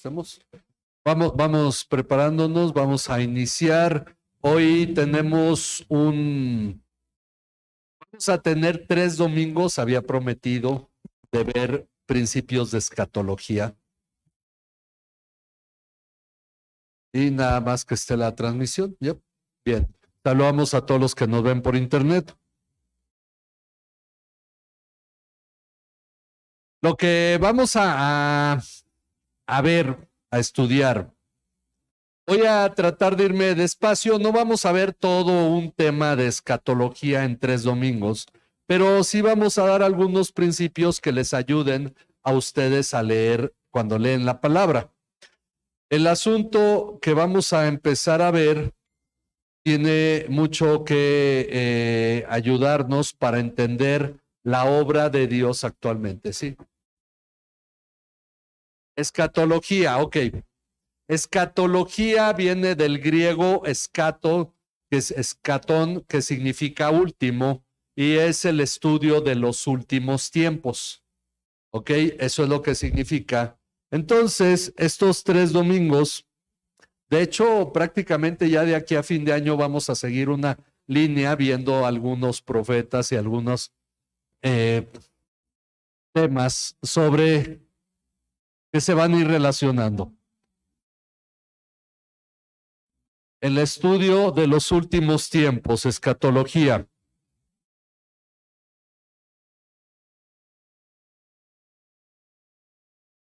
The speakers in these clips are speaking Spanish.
estamos. Vamos preparándonos, vamos a iniciar. Hoy vamos a tener 3 domingos, había prometido, de ver principios de escatología. Y nada más que esté la transmisión. Yep. Bien, saludamos a todos los que nos ven por internet. Lo que vamos a ver, a estudiar. Voy a tratar de irme despacio, no vamos a ver todo un tema de escatología en 3 domingos, pero sí vamos a dar algunos principios que les ayuden a ustedes a leer cuando leen la palabra. El asunto que vamos a empezar a ver tiene mucho que ayudarnos para entender la obra de Dios actualmente, ¿sí? Escatología, ok. Escatología viene del griego escato, que es escatón, que significa último, y es el estudio de los últimos tiempos. ¿Ok? Eso es lo que significa. Entonces, estos 3 domingos, de hecho, prácticamente ya de aquí a fin de año vamos a seguir una línea viendo algunos profetas y algunos temas sobre que se van a ir relacionando. El estudio de los últimos tiempos, escatología.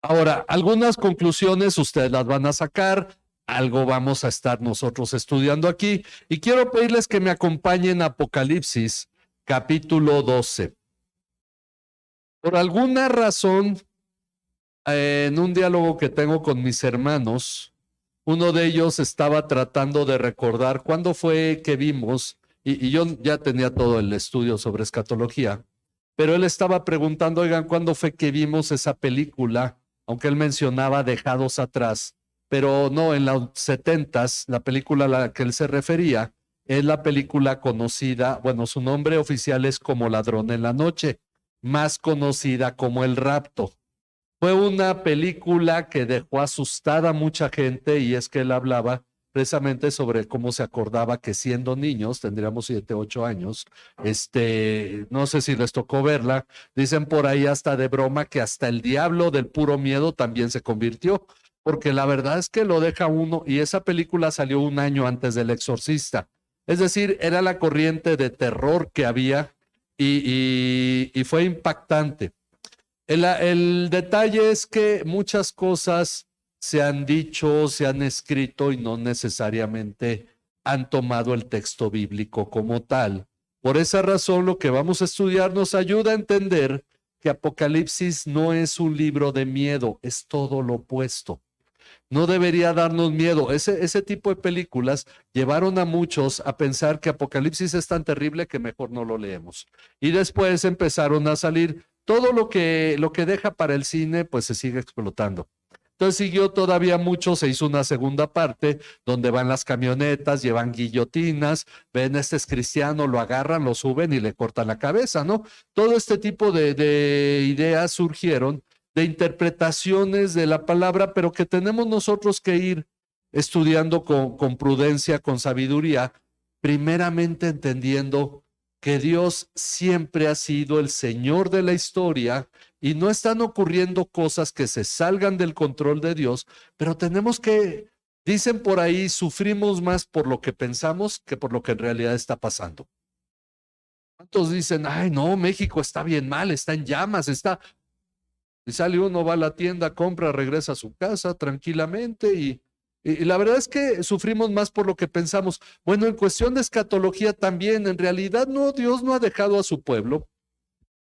Ahora, algunas conclusiones ustedes las van a sacar, algo vamos a estar nosotros estudiando aquí, y quiero pedirles que me acompañen a Apocalipsis, capítulo 12. Por alguna razón, en un diálogo que tengo con mis hermanos, uno de ellos estaba tratando de recordar cuándo fue que vimos, y yo ya tenía todo el estudio sobre escatología, pero él estaba preguntando, oigan, ¿cuándo fue que vimos esa película? Aunque él mencionaba Dejados Atrás, pero no, en los 70s, la película a la que él se refería es la película conocida, bueno, su nombre oficial es Como Ladrón en la Noche, más conocida como El Rapto. Fue una película que dejó asustada a mucha gente y es que él hablaba precisamente sobre cómo se acordaba que siendo niños, tendríamos 7, 8 años, no sé si les tocó verla, dicen por ahí hasta de broma que hasta el diablo del puro miedo también se convirtió, porque la verdad es que lo deja uno, y esa película salió un año antes del Exorcista, es decir, era la corriente de terror que había y fue impactante. El detalle es que muchas cosas se han dicho, se han escrito y no necesariamente han tomado el texto bíblico como tal. Por esa razón, lo que vamos a estudiar nos ayuda a entender que Apocalipsis no es un libro de miedo, es todo lo opuesto. No debería darnos miedo. Ese tipo de películas llevaron a muchos a pensar que Apocalipsis es tan terrible que mejor no lo leemos. Y después empezaron a salir todo lo que deja para el cine, pues se sigue explotando. Entonces siguió todavía mucho, se hizo una segunda parte donde van las camionetas, llevan guillotinas, ven este es cristiano, lo agarran, lo suben y le cortan la cabeza, ¿no? Todo este tipo de ideas surgieron de interpretaciones de la palabra, pero que tenemos nosotros que ir estudiando con prudencia, con sabiduría, primeramente entendiendo que Dios siempre ha sido el Señor de la historia y no están ocurriendo cosas que se salgan del control de Dios, pero tenemos que, dicen por ahí, sufrimos más por lo que pensamos que por lo que en realidad está pasando. ¿Cuántos dicen, ay no, México está bien mal, está en llamas, está... Y sale uno, va a la tienda, compra, regresa a su casa tranquilamente y la verdad es que sufrimos más por lo que pensamos. Bueno, en cuestión de escatología también, en realidad no, Dios no ha dejado a su pueblo,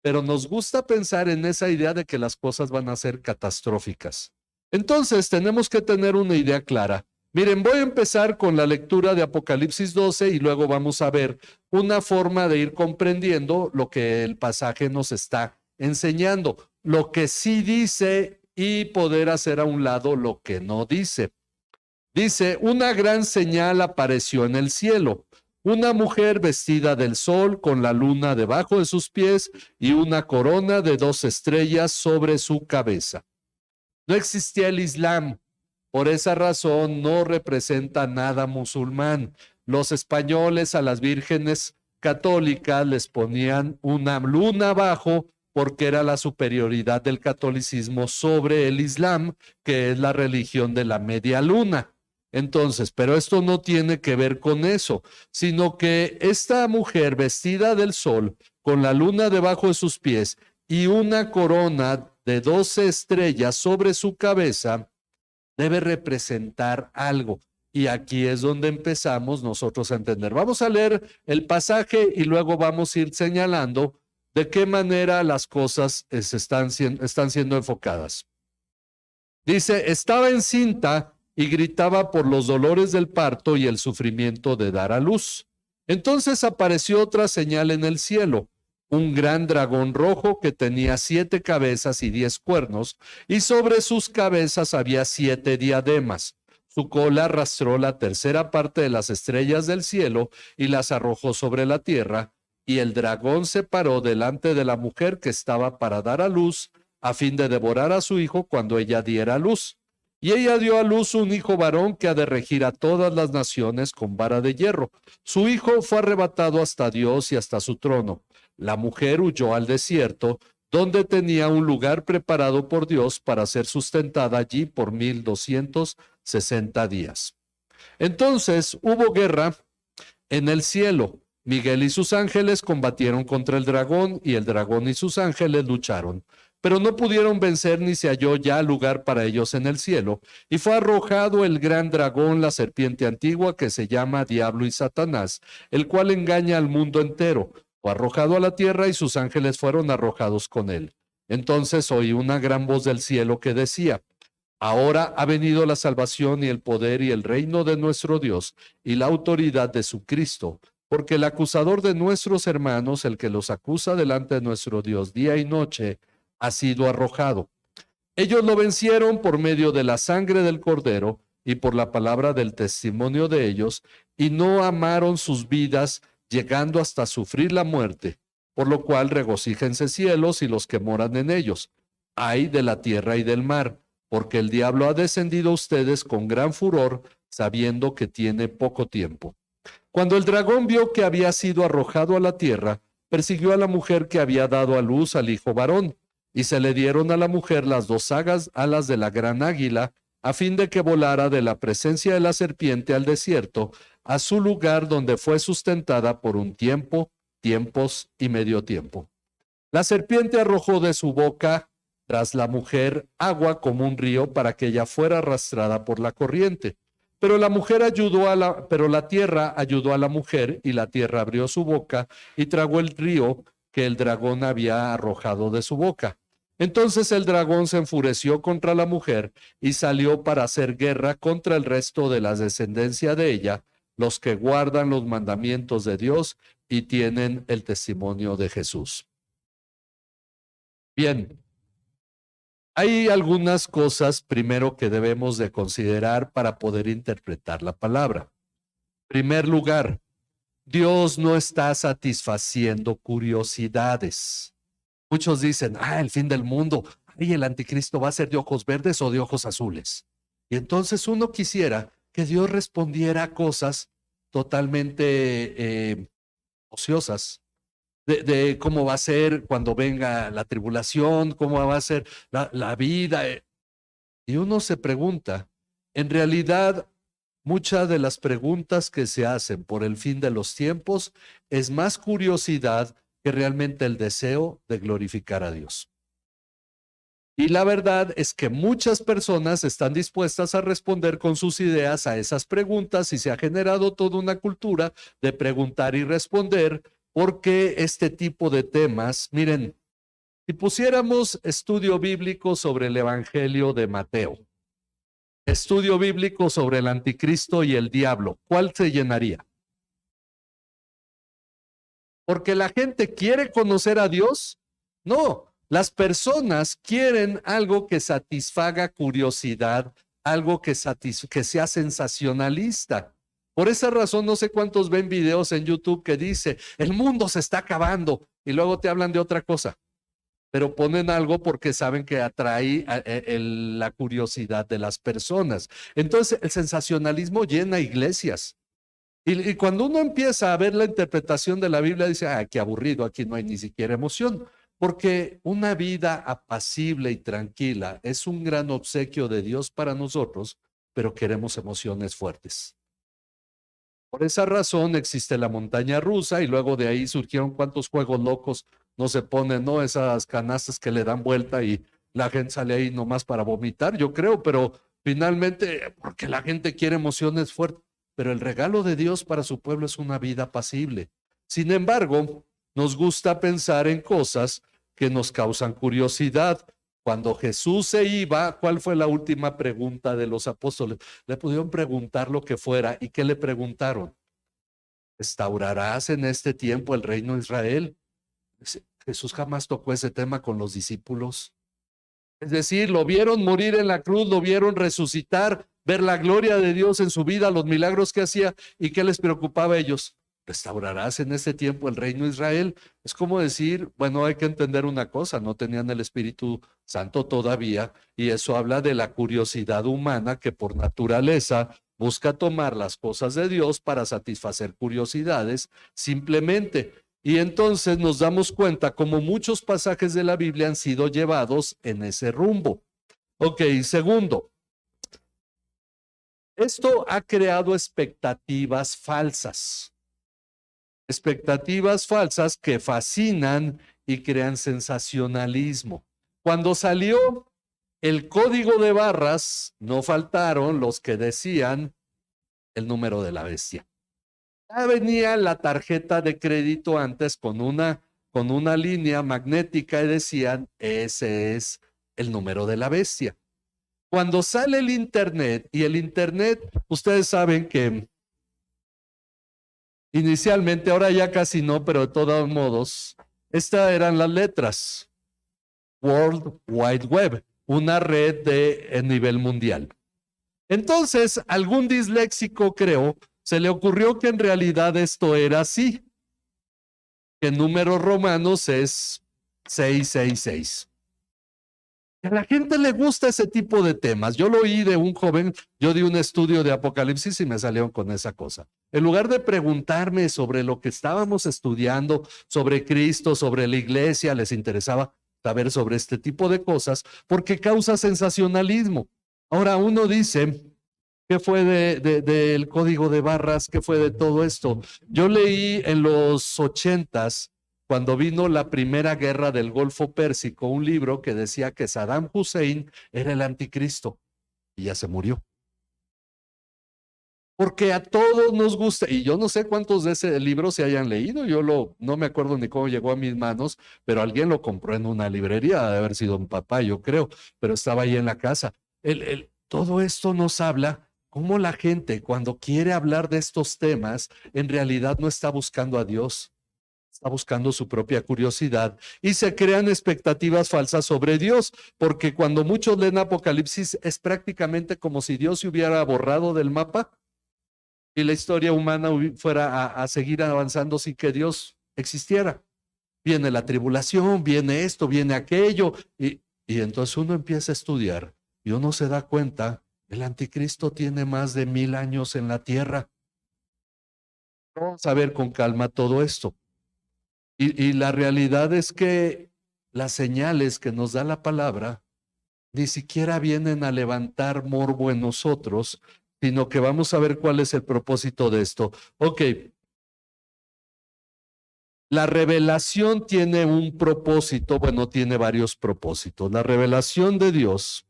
pero nos gusta pensar en esa idea de que las cosas van a ser catastróficas. Entonces, tenemos que tener una idea clara. Miren, voy a empezar con la lectura de Apocalipsis 12 y luego vamos a ver una forma de ir comprendiendo lo que el pasaje nos está enseñando, lo que sí dice y poder hacer a un lado lo que no dice. Dice, una gran señal apareció en el cielo, una mujer vestida del sol con la luna debajo de sus pies y una corona de 2 estrellas sobre su cabeza. No existía el Islam, Por esa razón no representa nada musulmán. Los españoles a las vírgenes católicas les ponían una luna abajo porque era la superioridad del catolicismo sobre el Islam, que es la religión de la media luna. Entonces, pero esto no tiene que ver con eso, sino que esta mujer vestida del sol, con la luna debajo de sus pies y una corona de 12 estrellas sobre su cabeza, debe representar algo. Y aquí es donde empezamos nosotros a entender. Vamos a leer el pasaje y luego vamos a ir señalando de qué manera las cosas están siendo enfocadas. Dice, estaba encinta y gritaba por los dolores del parto y el sufrimiento de dar a luz. Entonces apareció otra señal en el cielo, un gran dragón rojo que tenía 7 cabezas y 10 cuernos, y sobre sus cabezas había 7 diademas. Su cola arrastró la tercera parte de las estrellas del cielo y las arrojó sobre la tierra, y el dragón se paró delante de la mujer que estaba para dar a luz, a fin de devorar a su hijo cuando ella diera a luz. Y ella dio a luz un hijo varón que ha de regir a todas las naciones con vara de hierro. Su hijo fue arrebatado hasta Dios y hasta su trono. La mujer huyó al desierto, donde tenía un lugar preparado por Dios para ser sustentada allí por 1260 días. Entonces hubo guerra en el cielo. Miguel y sus ángeles combatieron contra el dragón, y el dragón y sus ángeles lucharon. Pero no pudieron vencer, ni se halló ya lugar para ellos en el cielo, y fue arrojado el gran dragón, la serpiente antigua, que se llama Diablo y Satanás, el cual engaña al mundo entero. Fue arrojado a la tierra y sus ángeles fueron arrojados con él. Entonces oí una gran voz del cielo que decía, ahora ha venido la salvación y el poder y el reino de nuestro Dios y la autoridad de su Cristo, porque el acusador de nuestros hermanos, el que los acusa delante de nuestro Dios día y noche, ha sido arrojado. Ellos lo vencieron por medio de la sangre del Cordero y por la palabra del testimonio de ellos, y no amaron sus vidas, llegando hasta sufrir la muerte, por lo cual regocíjense cielos y los que moran en ellos. Ay de la tierra y del mar, porque el diablo ha descendido a ustedes con gran furor, sabiendo que tiene poco tiempo. Cuando el dragón vio que había sido arrojado a la tierra, persiguió a la mujer que había dado a luz al hijo varón, y se le dieron a la mujer las 2 alas de la gran águila, a fin de que volara de la presencia de la serpiente al desierto, a su lugar donde fue sustentada por un tiempo, tiempos y medio tiempo. La serpiente arrojó de su boca tras la mujer agua como un río para que ella fuera arrastrada por la corriente. Pero la tierra ayudó a la mujer, y la tierra abrió su boca y tragó el río que el dragón había arrojado de su boca. Entonces el dragón se enfureció contra la mujer y salió para hacer guerra contra el resto de la descendencia de ella, los que guardan los mandamientos de Dios y tienen el testimonio de Jesús. Bien, hay algunas cosas primero que debemos de considerar para poder interpretar la palabra. En primer lugar, Dios no está satisfaciendo curiosidades. Muchos dicen, el fin del mundo, el anticristo va a ser de ojos verdes o de ojos azules. Y entonces uno quisiera que Dios respondiera a cosas totalmente ociosas, de cómo va a ser cuando venga la tribulación, cómo va a ser la vida. Y uno se pregunta, en realidad, muchas de las preguntas que se hacen por el fin de los tiempos es más curiosidad que realmente el deseo de glorificar a Dios. Y la verdad es que muchas personas están dispuestas a responder con sus ideas a esas preguntas, y se ha generado toda una cultura de preguntar y responder, porque este tipo de temas, miren, si pusiéramos estudio bíblico sobre el Evangelio de Mateo, estudio bíblico sobre el anticristo y el diablo, ¿cuál se llenaría? ¿Porque la gente quiere conocer a Dios? No, las personas quieren algo que satisfaga curiosidad, algo que sea sensacionalista. Por esa razón, no sé cuántos ven videos en YouTube que dice, el mundo se está acabando, y luego te hablan de otra cosa. pero ponen algo porque saben que atrae la curiosidad de las personas. Entonces, el sensacionalismo llena iglesias. Y cuando uno empieza a ver la interpretación de la Biblia, dice, ah, qué aburrido, aquí no hay ni siquiera emoción. Porque una vida apacible y tranquila es un gran obsequio de Dios para nosotros, pero queremos emociones fuertes. Por esa razón existe la montaña rusa y luego de ahí surgieron cuantos juegos locos no se ponen, ¿no? Esas canastas que le dan vuelta y la gente sale ahí nomás para vomitar, yo creo, pero finalmente, porque la gente quiere emociones fuertes, pero el regalo de Dios para su pueblo es una vida apacible. Sin embargo, nos gusta pensar en cosas que nos causan curiosidad. Cuando Jesús se iba, ¿cuál fue la última pregunta de los apóstoles? Le pudieron preguntar lo que fuera. ¿Y qué le preguntaron? ¿Restaurarás en este tiempo el reino de Israel? Jesús jamás tocó ese tema con los discípulos. Es decir, lo vieron morir en la cruz, lo vieron resucitar, ver la gloria de Dios en su vida, los milagros que hacía. ¿Y qué les preocupaba a ellos? ¿Restaurarás en este tiempo el reino de Israel? Es como decir, bueno, hay que entender una cosa, no tenían el Espíritu Santo todavía, y eso habla de la curiosidad humana que por naturaleza busca tomar las cosas de Dios para satisfacer curiosidades simplemente. Y entonces nos damos cuenta como muchos pasajes de la Biblia han sido llevados en ese rumbo. Ok, segundo, esto ha creado expectativas falsas. Expectativas falsas que fascinan y crean sensacionalismo. Cuando salió el código de barras, no faltaron los que decían el número de la bestia. Ya venía la tarjeta de crédito antes con una línea magnética y decían, ese es el número de la bestia. Cuando sale el Internet, y el Internet, ustedes saben que inicialmente, ahora ya casi no, pero de todos modos, estas eran las letras. World Wide Web, una red de nivel mundial. Entonces, algún disléxico, creo, se le ocurrió que en realidad esto era así, que en números romanos es 666. A la gente le gusta ese tipo de temas. Yo lo oí de un joven, yo di un estudio de Apocalipsis y me salieron con esa cosa. En lugar de preguntarme sobre lo que estábamos estudiando, sobre Cristo, sobre la iglesia, les interesaba saber sobre este tipo de cosas porque causa sensacionalismo. Ahora uno dice, ¿qué fue del código de barras? ¿Qué fue de todo esto? Yo leí en los 80s, cuando vino la primera guerra del Golfo Pérsico, un libro que decía que Saddam Hussein era el anticristo y ya se murió. Porque a todos nos gusta, y yo no sé cuántos de ese libro se hayan leído, no me acuerdo ni cómo llegó a mis manos, pero alguien lo compró en una librería, de haber sido un papá, yo creo, pero estaba ahí en la casa. Todo esto nos habla cómo la gente cuando quiere hablar de estos temas, en realidad no está buscando a Dios, está buscando su propia curiosidad y se crean expectativas falsas sobre Dios, porque cuando muchos leen Apocalipsis es prácticamente como si Dios se hubiera borrado del mapa y la historia humana fuera a seguir avanzando sin que Dios existiera. Viene la tribulación, viene esto, viene aquello, y entonces uno empieza a estudiar y uno se da cuenta, el anticristo tiene más de 1000 años en la tierra. Vamos a ver con calma todo esto. Y la realidad es que las señales que nos da la palabra ni siquiera vienen a levantar morbo en nosotros, sino que vamos a ver cuál es el propósito de esto. Ok, la revelación tiene un propósito, bueno, tiene varios propósitos. La revelación de Dios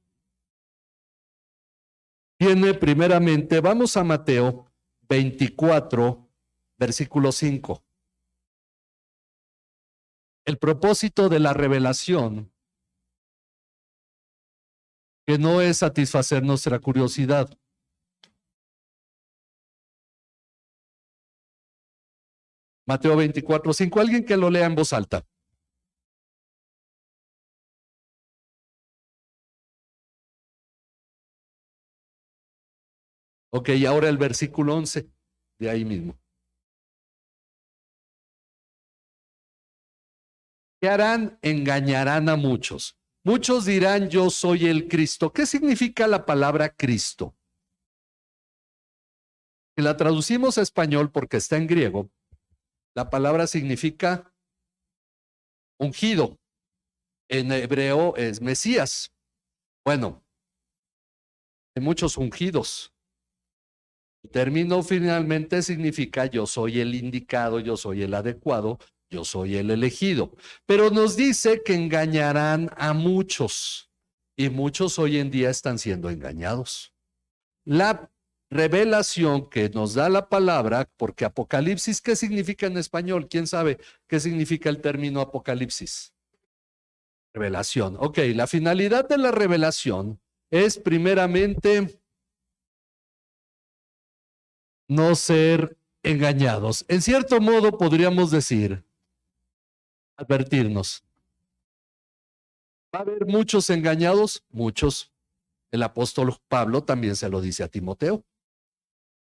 tiene primeramente, vamos a Mateo 24, versículo 5. El propósito de la revelación, que no es satisfacer nuestra curiosidad. Mateo 24, 5. Alguien que lo lea en voz alta. Ok, y ahora el versículo 11, de ahí mismo. ¿Qué harán? Engañarán a muchos. Muchos dirán, yo soy el Cristo. ¿Qué significa la palabra Cristo? Si la traducimos a español porque está en griego, la palabra significa ungido. En hebreo es Mesías. Bueno, hay muchos ungidos. El término finalmente significa yo soy el indicado, yo soy el adecuado, yo soy el elegido. Pero nos dice que engañarán a muchos y muchos hoy en día están siendo engañados. La revelación que nos da la palabra, porque Apocalipsis, ¿qué significa en español? ¿Quién sabe qué significa el término Apocalipsis? Revelación. Ok, la finalidad de la revelación es primeramente no ser engañados. En cierto modo podríamos decir, advertirnos. ¿Va a haber muchos engañados? Muchos. El apóstol Pablo también se lo dice a Timoteo.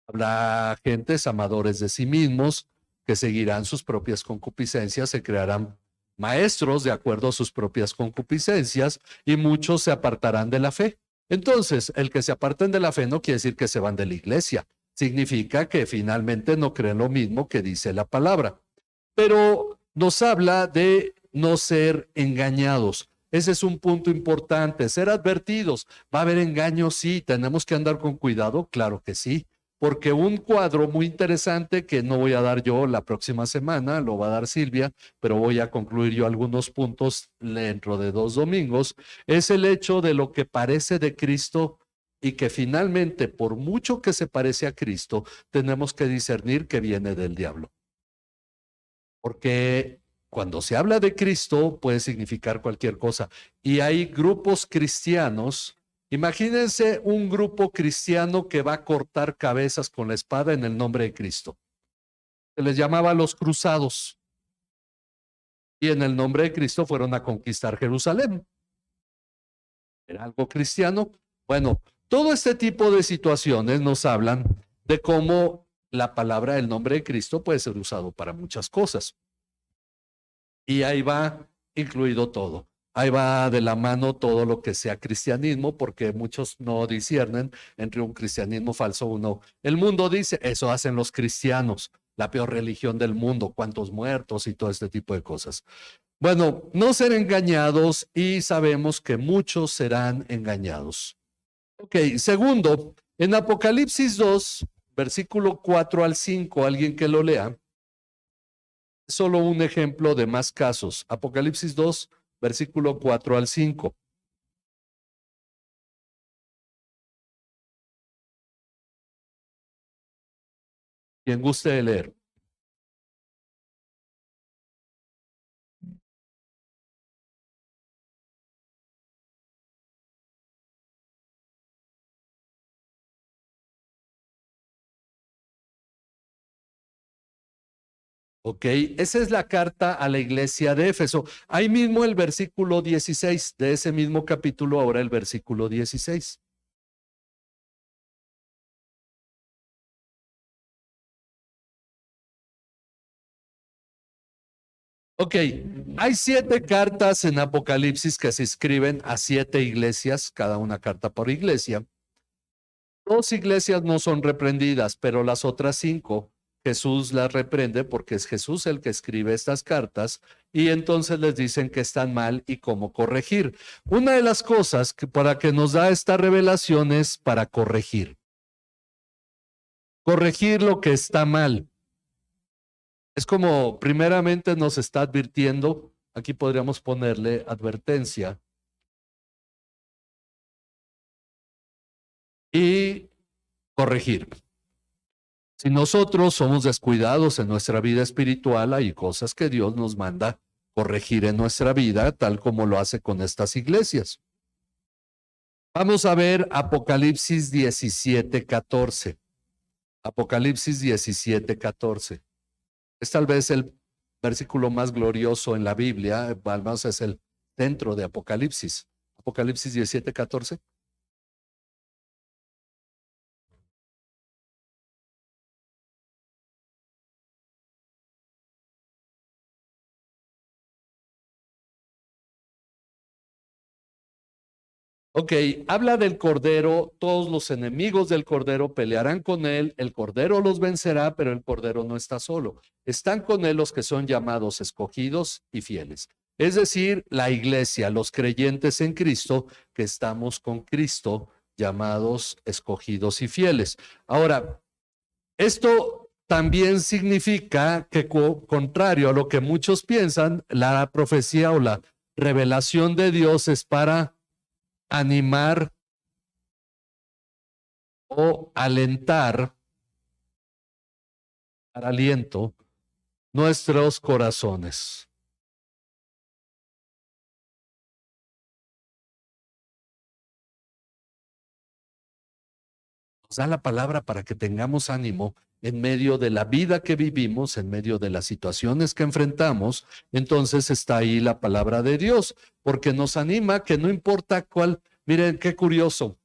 Habrá gentes amadores de sí mismos que seguirán sus propias concupiscencias, se crearán maestros de acuerdo a sus propias concupiscencias y muchos se apartarán de la fe. Entonces, el que se aparten de la fe no quiere decir que se van de la iglesia, significa que finalmente no creen lo mismo que dice la palabra. Pero nos habla de no ser engañados. Ese es un punto importante, ser advertidos. ¿Va a haber engaños? Sí. ¿Tenemos que andar con cuidado? Claro que sí. Porque un cuadro muy interesante que no voy a dar yo la próxima semana, lo va a dar Silvia, pero voy a concluir yo algunos puntos dentro de 2 domingos, es el hecho de lo que parece de Cristo y que finalmente, por mucho que se parece a Cristo, tenemos que discernir que viene del diablo. Porque cuando se habla de Cristo puede significar cualquier cosa. Y hay grupos cristianos. Imagínense un grupo cristiano que va a cortar cabezas con la espada en el nombre de Cristo. Se les llamaba los cruzados. Y en el nombre de Cristo fueron a conquistar Jerusalén. ¿Era algo cristiano? Bueno, todo este tipo de situaciones nos hablan de cómo la palabra, el nombre de Cristo puede ser usado para muchas cosas. Y ahí va incluido todo. Ahí va de la mano todo lo que sea cristianismo, porque muchos no disciernen entre un cristianismo falso o no. El mundo dice, eso hacen los cristianos, la peor religión del mundo, cuántos muertos y todo este tipo de cosas. Bueno, no ser engañados y sabemos que muchos serán engañados. Ok, segundo, en Apocalipsis 2, versículo 4 al 5, alguien que lo lea. Solo un ejemplo de más casos. Apocalipsis 2, versículo 4 al 5. Quien guste de leer. Ok, esa es la carta a la iglesia de Éfeso. Ahí mismo el versículo 16 de ese mismo capítulo, ahora el versículo 16. Ok, hay 7 cartas en Apocalipsis que se escriben a 7 iglesias, cada una carta por iglesia. 2 iglesias no son reprendidas, pero las otras 5 Jesús las reprende porque es Jesús el que escribe estas cartas y entonces les dicen que están mal y cómo corregir. Una de las cosas que para que nos da esta revelación es para corregir. Corregir lo que está mal. Es como primeramente nos está advirtiendo, aquí podríamos ponerle advertencia y corregir. Si nosotros somos descuidados en nuestra vida espiritual, hay cosas que Dios nos manda corregir en nuestra vida, tal como lo hace con estas iglesias. Vamos a ver Apocalipsis 17:14. Apocalipsis 17:14. Es tal vez el versículo más glorioso en la Biblia, al menos es el centro de Apocalipsis. Apocalipsis 17:14. Ok, habla del Cordero, todos los enemigos del Cordero pelearán con él, el Cordero los vencerá, pero el Cordero no está solo. Están con él los que son llamados escogidos y fieles. Es decir, la iglesia, los creyentes en Cristo, que estamos con Cristo, llamados escogidos y fieles. Ahora, esto también significa que, contrario a lo que muchos piensan, la profecía o la revelación de Dios es para animar o alentar, dar aliento, nuestros corazones. Nos da la palabra para que tengamos ánimo en medio de la vida que vivimos, en medio de las situaciones que enfrentamos. Entonces está ahí la palabra de Dios, porque nos anima que no importa cuál. Miren qué curioso,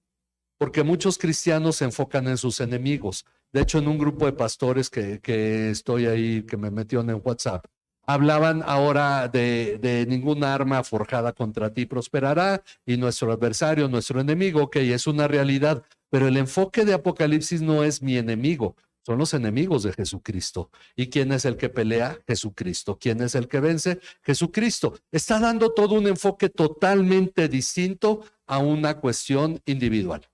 porque muchos cristianos se enfocan en sus enemigos. De hecho, en un grupo de pastores que estoy ahí, que me metió en el WhatsApp, hablaban ahora de ningún arma forjada contra ti prosperará y nuestro adversario, nuestro enemigo, que es una realidad, pero el enfoque de Apocalipsis no es mi enemigo, son los enemigos de Jesucristo. ¿Y quién es el que pelea? Jesucristo. ¿Quién es el que vence? Jesucristo. Está dando todo un enfoque totalmente distinto a una cuestión individual.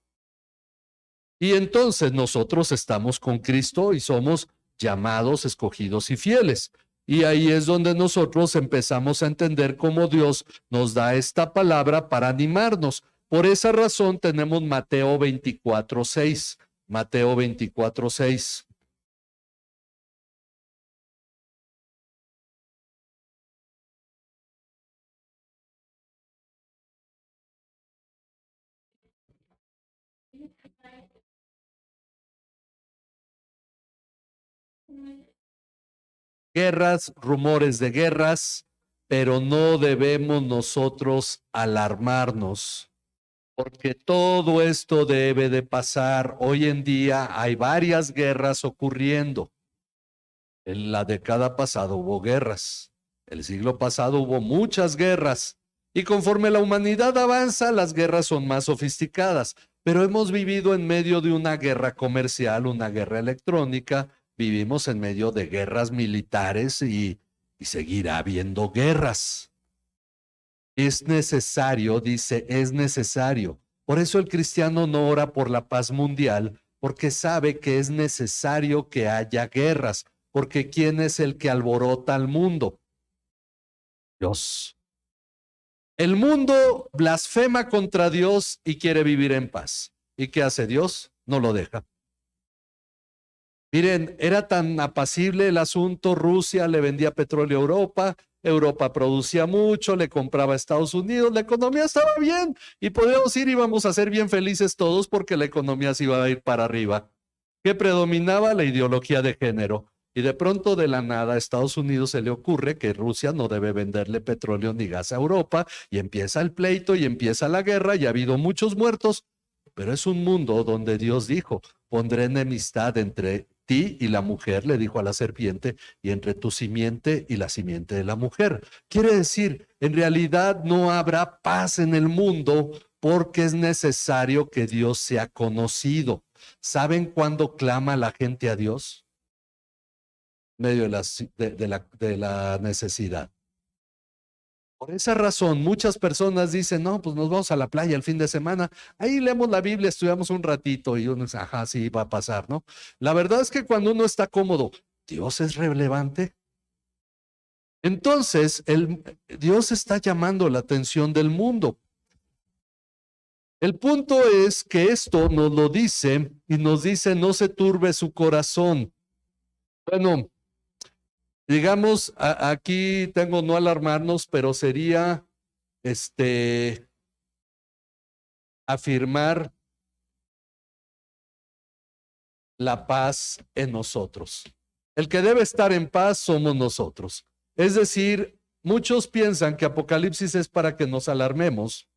Y entonces nosotros estamos con Cristo y somos llamados, escogidos y fieles. Y ahí es donde nosotros empezamos a entender cómo Dios nos da esta palabra para animarnos. Por esa razón tenemos Mateo 24:6. Mateo 24:6. Guerras, rumores de guerras, pero no debemos nosotros alarmarnos, porque todo esto debe de pasar. Hoy en día hay varias guerras ocurriendo. En la década pasada hubo guerras. El siglo pasado hubo muchas guerras. Y conforme la humanidad avanza, las guerras son más sofisticadas. Pero hemos vivido en medio de una guerra comercial, una guerra electrónica. Vivimos en medio de guerras militares y seguirá habiendo guerras. Es necesario, dice, es necesario. Por eso el cristiano no ora por la paz mundial, porque sabe que es necesario que haya guerras, porque ¿quién es el que alborota al mundo? Dios. El mundo blasfema contra Dios y quiere vivir en paz. ¿Y qué hace Dios? No lo deja. Miren, era tan apacible el asunto, Rusia le vendía petróleo a Europa, Europa producía mucho, le compraba a Estados Unidos, la economía estaba bien y podíamos ir y íbamos a ser bien felices todos porque la economía se iba a ir para arriba. ¿Qué predominaba? La ideología de género. Y de pronto de la nada a Estados Unidos se le ocurre que Rusia no debe venderle petróleo ni gas a Europa y empieza el pleito y empieza la guerra y ha habido muchos muertos, pero es un mundo donde Dios dijo, pondré enemistad entre ti y la mujer, le dijo a la serpiente, y entre tu simiente y la simiente de la mujer. Quiere decir, en realidad no habrá paz en el mundo porque es necesario que Dios sea conocido. ¿Saben cuándo clama la gente a Dios? En medio de la necesidad. Por esa razón, muchas personas dicen, no, pues nos vamos a la playa el fin de semana, ahí leemos la Biblia, estudiamos un ratito y uno dice, ajá, sí, va a pasar, ¿no? La verdad es que cuando uno está cómodo, ¿Dios es relevante? Entonces, Dios está llamando la atención del mundo. El punto es que esto nos lo dice y nos dice, no se turbe su corazón. Bueno, digamos, aquí tengo no alarmarnos, pero sería, afirmar la paz en nosotros. El que debe estar en paz somos nosotros. Es decir, muchos piensan que Apocalipsis es para que nos alarmemos,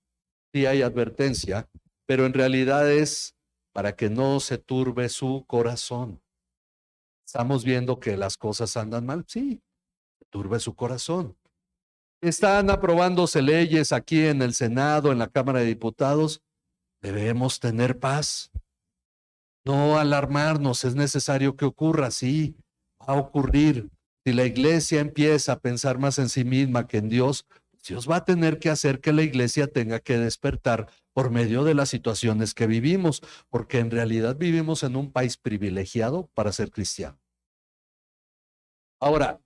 si hay advertencia, pero en realidad es para que no se turbe su corazón. Estamos viendo que las cosas andan mal, sí, turbe su corazón. Están aprobándose leyes aquí en el Senado, en la Cámara de Diputados, Debemos tener paz, no alarmarnos, es necesario que ocurra, sí, va a ocurrir. Si la iglesia empieza a pensar más en sí misma que en Dios, Dios va a tener que hacer que la iglesia tenga que despertar por medio de las situaciones que vivimos, porque en realidad vivimos en un país privilegiado para ser cristiano. Ahora,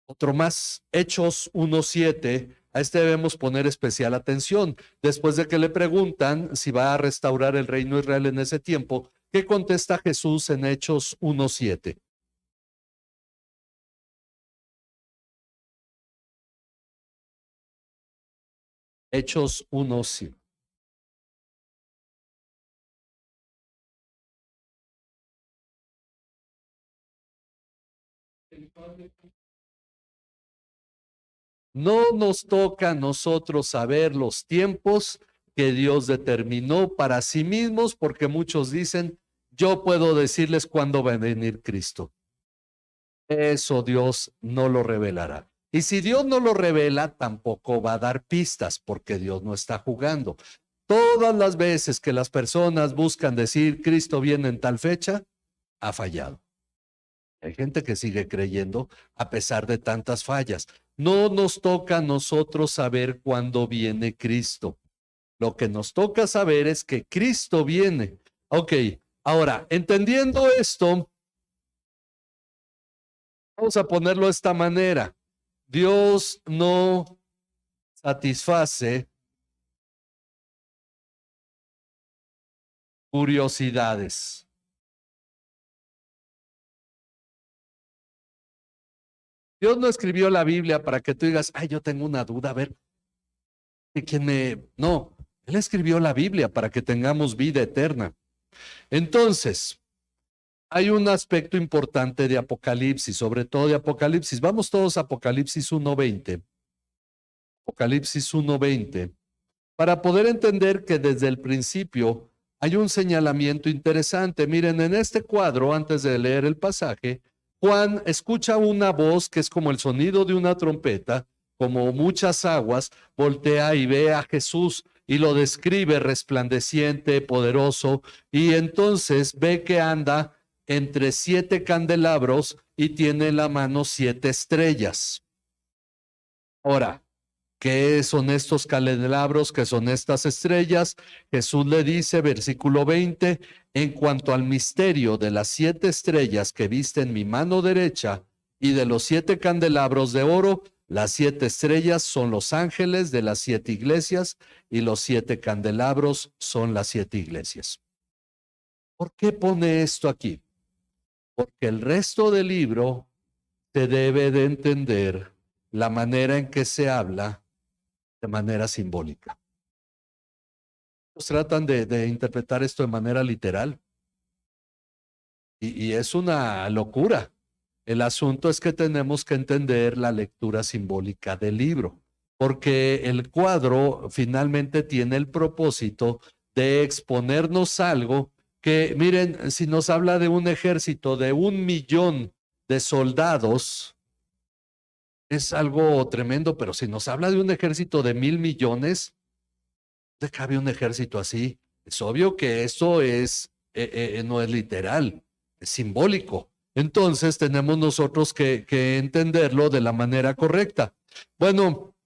otro más, Hechos 1:7, a este debemos poner especial atención. Después de que le preguntan si va a restaurar el reino de Israel en ese tiempo, ¿qué contesta Jesús en Hechos 1:7? Hechos 1:7. No nos toca a nosotros saber los tiempos que Dios determinó para sí mismos, porque muchos dicen, yo puedo decirles cuándo va a venir Cristo. Eso Dios no lo revelará. Y si Dios no lo revela, tampoco va a dar pistas, porque Dios no está jugando. Todas las veces que las personas buscan decir Cristo viene en tal fecha, ha fallado. Hay gente que sigue creyendo a pesar de tantas fallas. No nos toca a nosotros saber cuándo viene Cristo. Lo que nos toca saber es que Cristo viene. Ok, ahora, entendiendo esto, vamos a ponerlo de esta manera. Dios no satisface curiosidades. Dios no escribió la Biblia para que tú digas, ay, yo tengo una duda, a ver, ¿quién me...? No, Él escribió la Biblia para que tengamos vida eterna. Entonces, hay un aspecto importante de Apocalipsis, sobre todo de Apocalipsis. Vamos todos a Apocalipsis 1:20. Apocalipsis 1:20. Para poder entender que desde el principio hay un señalamiento interesante. Miren, en este cuadro, antes de leer el pasaje, Juan escucha una voz que es como el sonido de una trompeta, como muchas aguas, voltea y ve a Jesús y lo describe resplandeciente, poderoso, y entonces ve que anda entre 7 candelabros y tiene en la mano 7 estrellas. Ahora, ¿qué son estos candelabros? ¿Qué son estas estrellas? Jesús le dice, versículo 20, en cuanto al misterio de las 7 estrellas que viste en mi mano derecha y de los 7 candelabros de oro, las 7 estrellas son los ángeles de las 7 iglesias y los 7 candelabros son las 7 iglesias. ¿Por qué pone esto aquí? Porque el resto del libro se debe de entender la manera en que se habla de manera simbólica. Ellos tratan de interpretar esto de manera literal y es una locura. El asunto es que tenemos que entender la lectura simbólica del libro, porque el cuadro finalmente tiene el propósito de exponernos algo que, miren, si nos habla de un ejército de 1 millón de soldados, es algo tremendo, pero si nos habla de un ejército de 1,000,000,000, ¿dónde cabe un ejército así? Es obvio que eso no es literal, es simbólico. Entonces tenemos nosotros que entenderlo de la manera correcta. Bueno,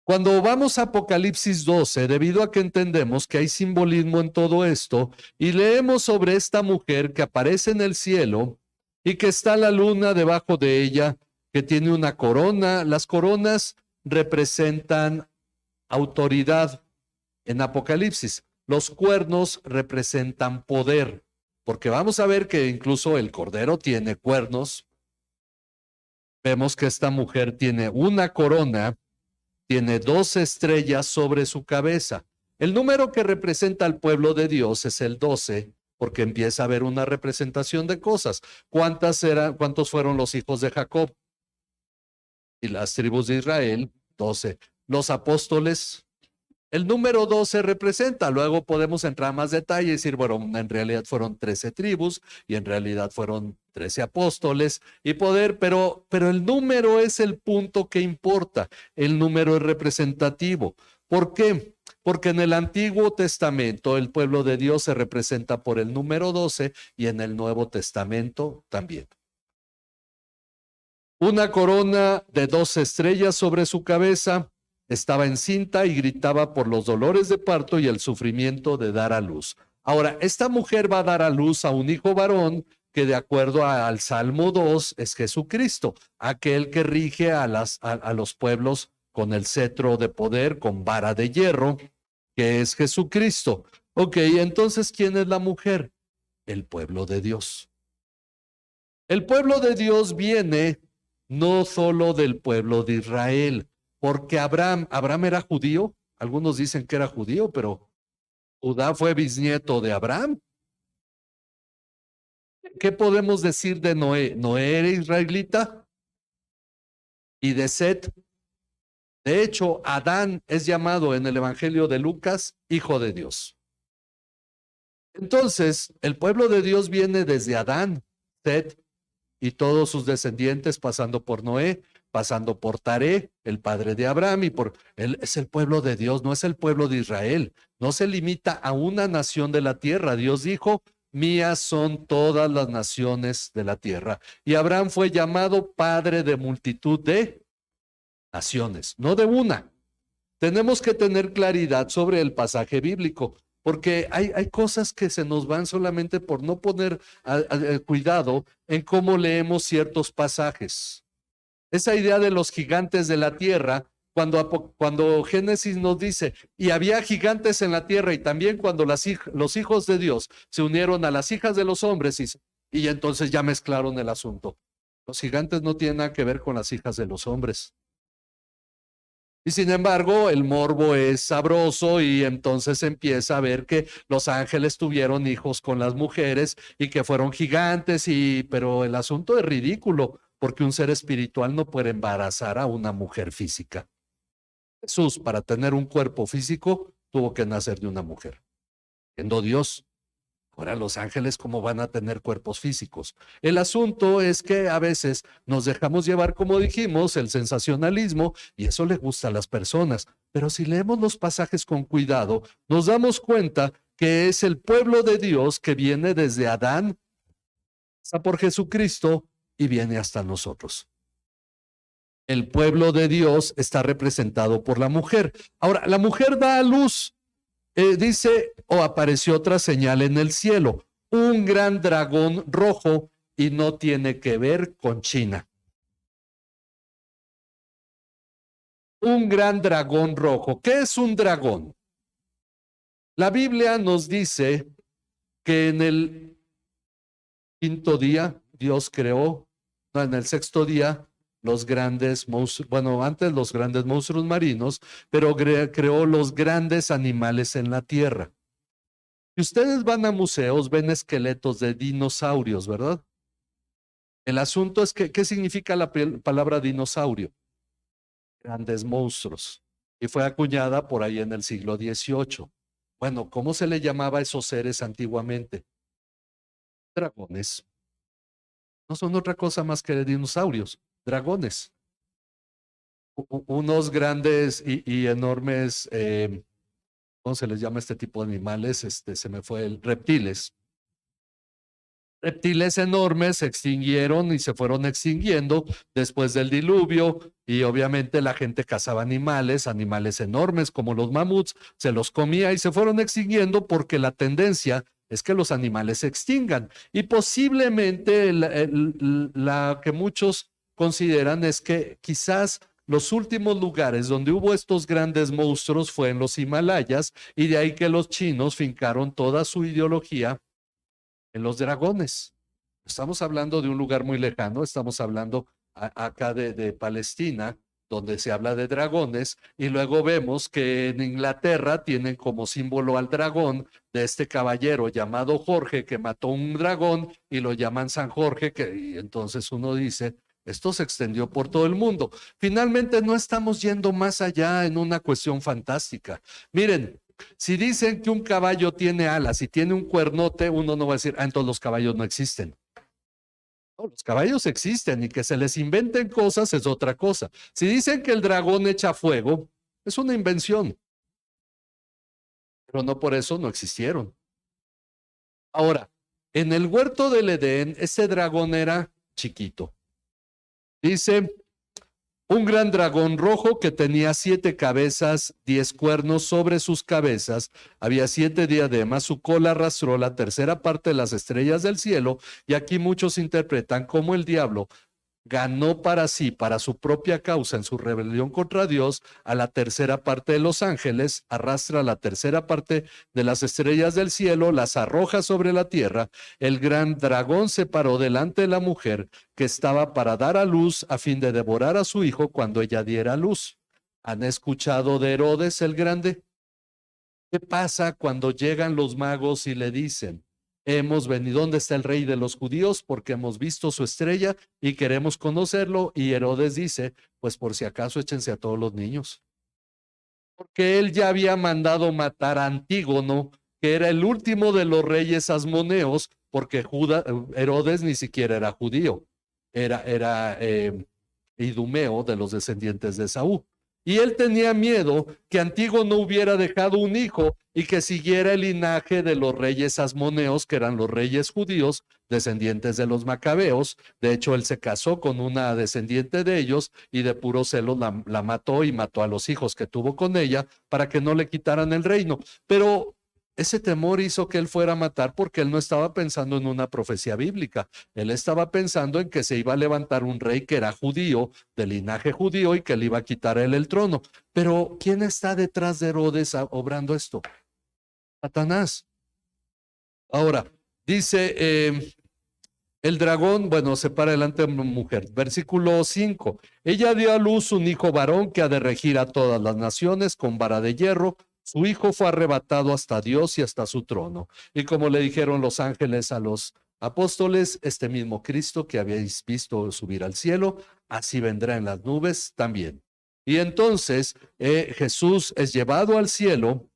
cuando vamos a Apocalipsis 12, debido a que entendemos que hay simbolismo en todo esto, y leemos sobre esta mujer que aparece en el cielo y que está la luna debajo de ella, que tiene una corona. Las coronas representan autoridad en Apocalipsis. Los cuernos representan poder, porque vamos a ver que incluso el cordero tiene cuernos. Vemos que esta mujer tiene una corona, tiene 12 estrellas sobre su cabeza. El número que representa al pueblo de Dios es el 12, porque empieza a haber una representación de cosas. ¿Cuántos fueron los hijos de Jacob? Y las tribus de Israel, 12. Los apóstoles, el número 12 representa. Luego podemos entrar a más detalle y decir, bueno, en realidad fueron 13 tribus y en realidad fueron 13 apóstoles y pero el número es el punto que importa. El número es representativo. ¿Por qué? Porque en el Antiguo Testamento el pueblo de Dios se representa por el número 12 y en el Nuevo Testamento también. Una corona de 12 estrellas sobre su cabeza, estaba encinta y gritaba por los dolores de parto y el sufrimiento de dar a luz. Ahora, esta mujer va a dar a luz a un hijo varón que de acuerdo al Salmo 2 es Jesucristo, aquel que rige a los pueblos con el cetro de poder, con vara de hierro, que es Jesucristo. Ok, entonces, ¿quién es la mujer? El pueblo de Dios. El pueblo de Dios viene no solo del pueblo de Israel, porque Abraham era judío, algunos dicen que era judío, pero Judá fue bisnieto de Abraham. ¿Qué podemos decir de Noé? Noé era israelita y de Set. De hecho, Adán es llamado en el Evangelio de Lucas hijo de Dios. Entonces, el pueblo de Dios viene desde Adán, Set y todos sus descendientes, pasando por Noé, pasando por Taré, el padre de Abraham, y él es el pueblo de Dios, no es el pueblo de Israel. No se limita a una nación de la tierra. Dios dijo: mías son todas las naciones de la tierra. Y Abraham fue llamado padre de multitud de naciones, no de una. Tenemos que tener claridad sobre el pasaje bíblico, porque hay cosas que se nos van solamente por no poner cuidado en cómo leemos ciertos pasajes. Esa idea de los gigantes de la tierra, cuando Génesis nos dice, y había gigantes en la tierra, y también cuando los hijos de Dios se unieron a las hijas de los hombres, y entonces ya mezclaron el asunto. Los gigantes no tienen nada que ver con las hijas de los hombres. Y sin embargo, el morbo es sabroso y entonces empieza a ver que los ángeles tuvieron hijos con las mujeres y que fueron gigantes, pero el asunto es ridículo porque un ser espiritual no puede embarazar a una mujer física. Jesús, para tener un cuerpo físico, tuvo que nacer de una mujer, siendo Dios. Ahora, los ángeles, ¿cómo van a tener cuerpos físicos? El asunto es que a veces nos dejamos llevar, como dijimos, el sensacionalismo, y eso le gusta a las personas. Pero si leemos los pasajes con cuidado, nos damos cuenta que es el pueblo de Dios que viene desde Adán, pasa por Jesucristo y viene hasta nosotros. El pueblo de Dios está representado por la mujer. Ahora, la mujer da a luz. Dice, apareció otra señal en el cielo, un gran dragón rojo, y no tiene que ver con China. Un gran dragón rojo. ¿Qué es un dragón? La Biblia nos dice que en el quinto día Dios creó, no, en el sexto día, los grandes monstruos, bueno, antes los grandes monstruos marinos, pero creó los grandes animales en la tierra. Si ustedes van a museos, ven esqueletos de dinosaurios, ¿verdad? El asunto es que, ¿qué significa la palabra dinosaurio? Grandes monstruos. Y fue acuñada por ahí en el siglo XVIII. Bueno, ¿cómo se le llamaba a esos seres antiguamente? Dragones. No son otra cosa más que dinosaurios, dragones. Unos grandes y enormes, ¿cómo se les llama este tipo de animales? Se me fue reptiles. Reptiles enormes se extinguieron y se fueron extinguiendo después del diluvio, y obviamente la gente cazaba animales enormes como los mamuts, se los comía y se fueron extinguiendo porque la tendencia es que los animales se extingan. Y posiblemente la que muchos consideran es que quizás los últimos lugares donde hubo estos grandes monstruos fue en los Himalayas, y de ahí que los chinos fincaron toda su ideología en los dragones. Estamos hablando de un lugar muy lejano, estamos hablando acá de Palestina, donde se habla de dragones, y luego vemos que en Inglaterra tienen como símbolo al dragón de este caballero llamado Jorge, que mató un dragón y lo llaman San Jorge, y entonces uno dice, esto se extendió por todo el mundo. Finalmente no estamos yendo más allá en una cuestión fantástica. Miren, si dicen que un caballo tiene alas y tiene un cuernote, uno no va a decir, entonces los caballos no existen. No, los caballos existen, y que se les inventen cosas es otra cosa. Si dicen que el dragón echa fuego, es una invención. pero no por eso no existieron. Ahora, en el huerto del Edén, ese dragón era chiquito. Dice, un gran dragón rojo que tenía 7 cabezas, 10 cuernos sobre sus cabezas, había 7 diademas, su cola arrastró la tercera parte de las estrellas del cielo, y aquí muchos interpretan como el diablo ganó para sí, para su propia causa en su rebelión contra Dios, a la tercera parte de los ángeles, arrastra la tercera parte de las estrellas del cielo, las arroja sobre la tierra. El gran dragón se paró delante de la mujer que estaba para dar a luz a fin de devorar a su hijo cuando ella diera a luz. ¿Han escuchado de Herodes el Grande? ¿Qué pasa cuando llegan los magos y le dicen, hemos venido, ¿dónde está el rey de los judíos? Porque hemos visto su estrella y queremos conocerlo. Y Herodes dice, pues por si acaso échense a todos los niños. Porque él ya había mandado matar a Antígono, que era el último de los reyes asmoneos, porque Herodes ni siquiera era judío, era idumeo de los descendientes de Saúl. Y él tenía miedo que Antígono hubiera dejado un hijo y que siguiera el linaje de los reyes asmoneos, que eran los reyes judíos, descendientes de los macabeos. De hecho, él se casó con una descendiente de ellos y de puro celo la mató y mató a los hijos que tuvo con ella para que no le quitaran el reino. Pero ese temor hizo que él fuera a matar porque él no estaba pensando en una profecía bíblica. Él estaba pensando en que se iba a levantar un rey que era judío, de linaje judío, y que le iba a quitar a él el trono. Pero ¿quién está detrás de Herodes obrando esto? Satanás. Ahora, dice el dragón, bueno, se para delante de una mujer. Versículo 5. Ella dio a luz un hijo varón que ha de regir a todas las naciones con vara de hierro. Su hijo fue arrebatado hasta Dios y hasta su trono. Y como le dijeron los ángeles a los apóstoles, este mismo Cristo que habéis visto subir al cielo, así vendrá en las nubes también. Y entonces Jesús es llevado al cielo,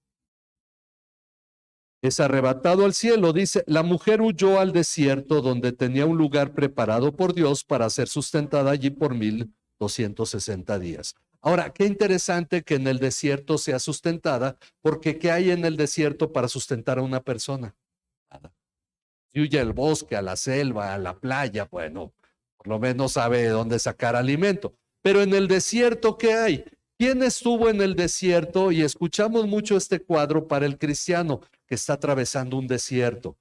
es arrebatado al cielo. Dice, la mujer huyó al desierto donde tenía un lugar preparado por Dios para ser sustentada allí por 1260 días. Ahora, qué interesante que en el desierto sea sustentada, porque ¿qué hay en el desierto para sustentar a una persona? Nada. Si huye al bosque, a la selva, a la playa, bueno, por lo menos sabe de dónde sacar alimento. Pero en el desierto, ¿qué hay? ¿Quién estuvo en el desierto? Y escuchamos mucho este cuadro para el cristiano que está atravesando un desierto.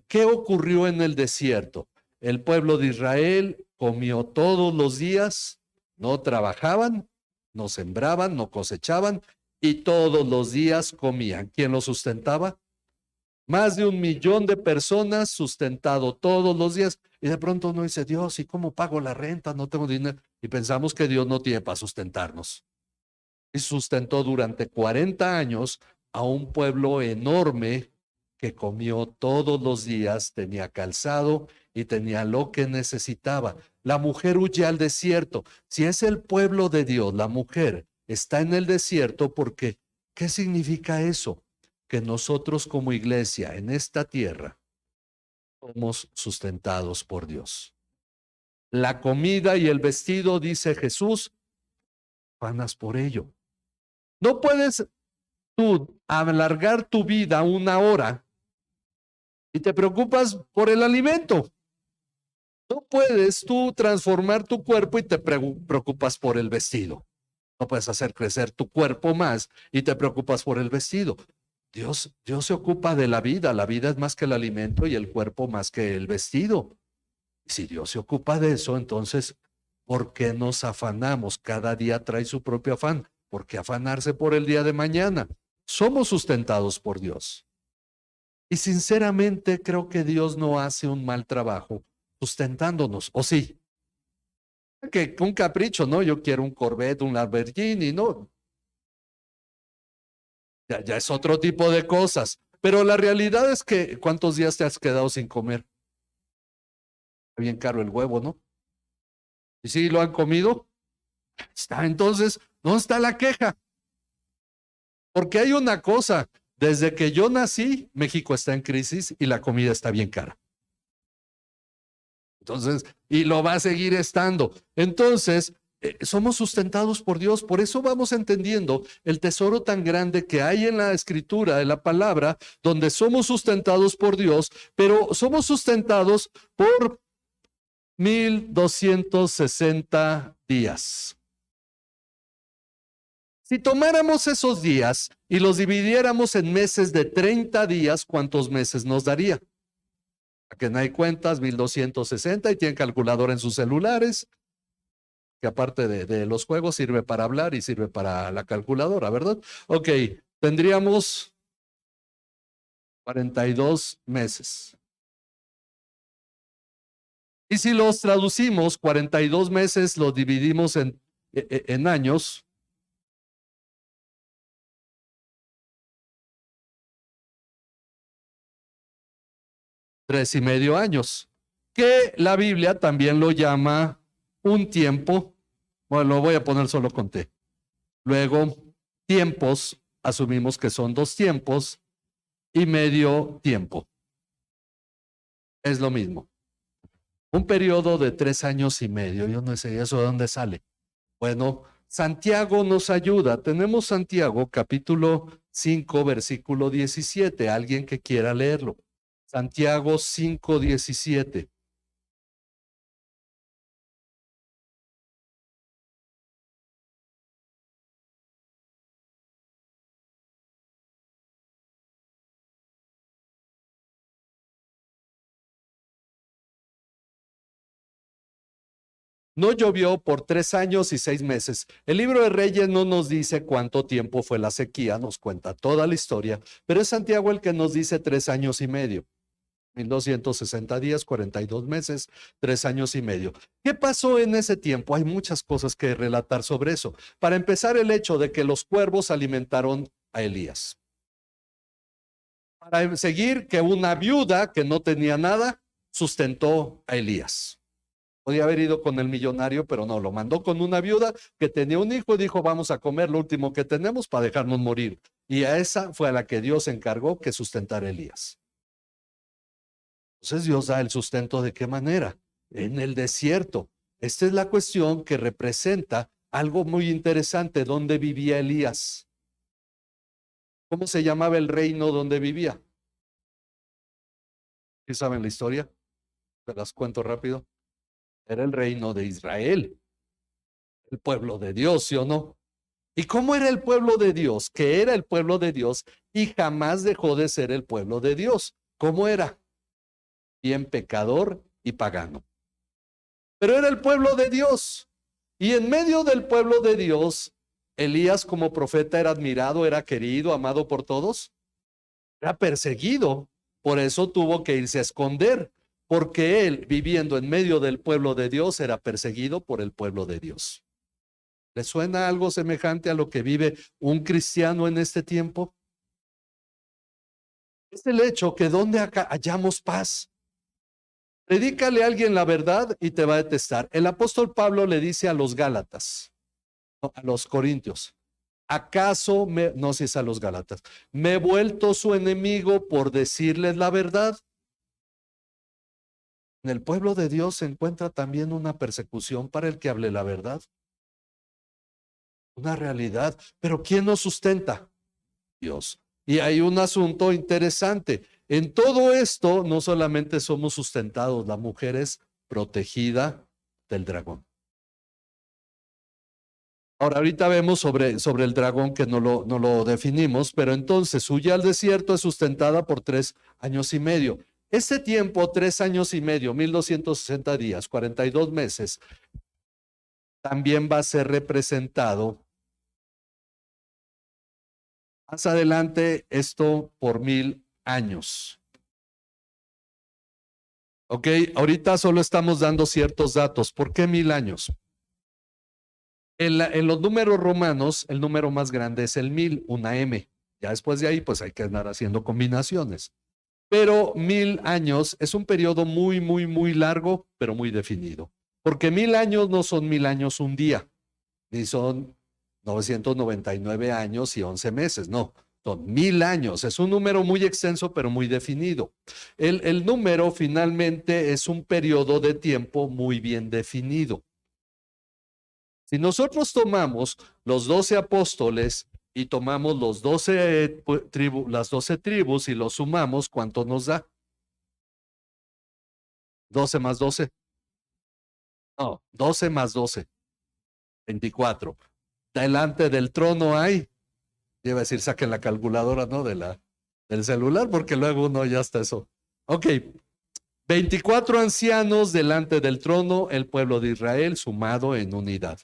¿Qué ocurrió en el desierto? El pueblo de Israel comió todos los días, no trabajaban, no sembraban, no cosechaban y todos los días comían. ¿Quién los sustentaba? Más de 1,000,000 de personas sustentado todos los días. Y de pronto uno dice, Dios, ¿y cómo pago la renta? No tengo dinero. Y pensamos que Dios no tiene para sustentarnos. Y sustentó durante 40 años a un pueblo enorme que comió todos los días, tenía calzado y tenía lo que necesitaba. La mujer huye al desierto. Si es el pueblo de Dios, la mujer está en el desierto porque, ¿qué significa eso? Que nosotros como iglesia en esta tierra somos sustentados por Dios. La comida y el vestido, dice Jesús, afanas por ello. No puedes tú alargar tu vida 1 hora y te preocupas por el alimento. No puedes tú transformar tu cuerpo y te preocupas por el vestido. No puedes hacer crecer tu cuerpo más y te preocupas por el vestido. Dios se ocupa de la vida es más que el alimento y el cuerpo más que el vestido. Si Dios se ocupa de eso, entonces, ¿por qué nos afanamos? Cada día trae su propio afán. ¿Por qué afanarse por el día de mañana? Somos sustentados por Dios. Y sinceramente creo que Dios no hace un mal trabajo sustentándonos, ¿o sí? Que un capricho, ¿no? Yo quiero un Corvette, un Lamborghini, ¿no? Ya es otro tipo de cosas. Pero la realidad es que, ¿cuántos días te has quedado sin comer? Está bien caro el huevo, ¿no? ¿Y si lo han comido? Está, entonces, ¿dónde está la queja? Porque hay una cosa, desde que yo nací, México está en crisis y la comida está bien cara. Entonces, y lo va a seguir estando. Entonces, somos sustentados por Dios. Por eso vamos entendiendo el tesoro tan grande que hay en la escritura, en la palabra, donde somos sustentados por Dios, pero somos sustentados por 1260 días. Si tomáramos esos días y los dividiéramos en meses de 30 días, ¿cuántos meses nos daría? A que nadie cuentas, 1260, y tienen calculadora en sus celulares, que aparte de los juegos sirve para hablar y sirve para la calculadora, ¿verdad? Ok, tendríamos 42 meses. Y si los traducimos, 42 meses los dividimos en años, tres y medio años, que la Biblia también lo llama un tiempo. Bueno, lo voy a poner solo con T. Luego, tiempos, asumimos que son 2 tiempos y medio tiempo. Es lo mismo. Un periodo de 3 años y medio. Yo no sé eso de dónde sale. Bueno, Santiago nos ayuda. Tenemos Santiago capítulo 5, versículo 17. Alguien que quiera leerlo. Santiago 5, 17. No llovió por 3 años y 6 meses. El libro de Reyes no nos dice cuánto tiempo fue la sequía, nos cuenta toda la historia, pero es Santiago el que nos dice 3 años y medio. 1260 días, 42 meses, 3 años y medio. ¿Qué pasó en ese tiempo? Hay muchas cosas que relatar sobre eso. Para empezar, el hecho de que los cuervos alimentaron a Elías. Para seguir, que una viuda que no tenía nada sustentó a Elías. Podía haber ido con el millonario, pero no, lo mandó con una viuda que tenía un hijo y dijo, vamos a comer lo último que tenemos para dejarnos morir. Y a esa fue a la que Dios encargó que sustentara a Elías. Entonces Dios da el sustento ¿de qué manera? En el desierto. Esta es la cuestión que representa algo muy interesante. ¿Dónde vivía Elías? ¿Cómo se llamaba el reino donde vivía? ¿Sí saben la historia? Te las cuento rápido. Era el reino de Israel, el pueblo de Dios, ¿sí o no? ¿Y cómo era el pueblo de Dios? Que era el pueblo de Dios y jamás dejó de ser el pueblo de Dios. ¿Cómo era? Bien pecador y pagano. Pero era el pueblo de Dios. Y en medio del pueblo de Dios, Elías como profeta era admirado, era querido, amado por todos. Era perseguido. Por eso tuvo que irse a esconder, porque él, viviendo en medio del pueblo de Dios, era perseguido por el pueblo de Dios. ¿Le suena algo semejante a lo que vive un cristiano en este tiempo? Es el hecho que donde acá hallamos paz. Predícale a alguien la verdad y te va a detestar. El apóstol Pablo le dice a los Gálatas, no, a los Corintios, ¿acaso no sé si es a los Gálatas, me he vuelto su enemigo por decirles la verdad? En el pueblo de Dios se encuentra también una persecución para el que hable la verdad. Una realidad. Pero ¿quién nos sustenta? Dios. Y hay un asunto interesante. En todo esto, no solamente somos sustentados, la mujer es protegida del dragón. Ahora, ahorita vemos sobre el dragón que no lo definimos, pero entonces huye al desierto, es sustentada por 3 años y medio. Ese tiempo, 3 años y medio, 1260 días, 42 meses, también va a ser representado más adelante esto por 1000 años. Ok, ahorita solo estamos dando ciertos datos. ¿Por qué 1000 años? En los números romanos, el número más grande es el 1000, una M. Ya después de ahí, pues hay que andar haciendo combinaciones. Pero 1000 años es un periodo muy, muy, muy largo, pero muy definido. Porque 1000 años no son 1000 años un día, ni son 999 años y 11 meses, no. Son 1000 años, es un número muy extenso, pero muy definido. El número finalmente es un periodo de tiempo muy bien definido. Si nosotros tomamos los 12 apóstoles y tomamos los 12 las 12 tribus y los sumamos, ¿cuánto nos da? 12 más 12. No, 12 más 12. 24. Delante del trono hay, iba a decir, saquen la calculadora, ¿no? Del celular, porque luego uno ya está eso. Ok, 24 ancianos delante del trono, el pueblo de Israel sumado en unidad.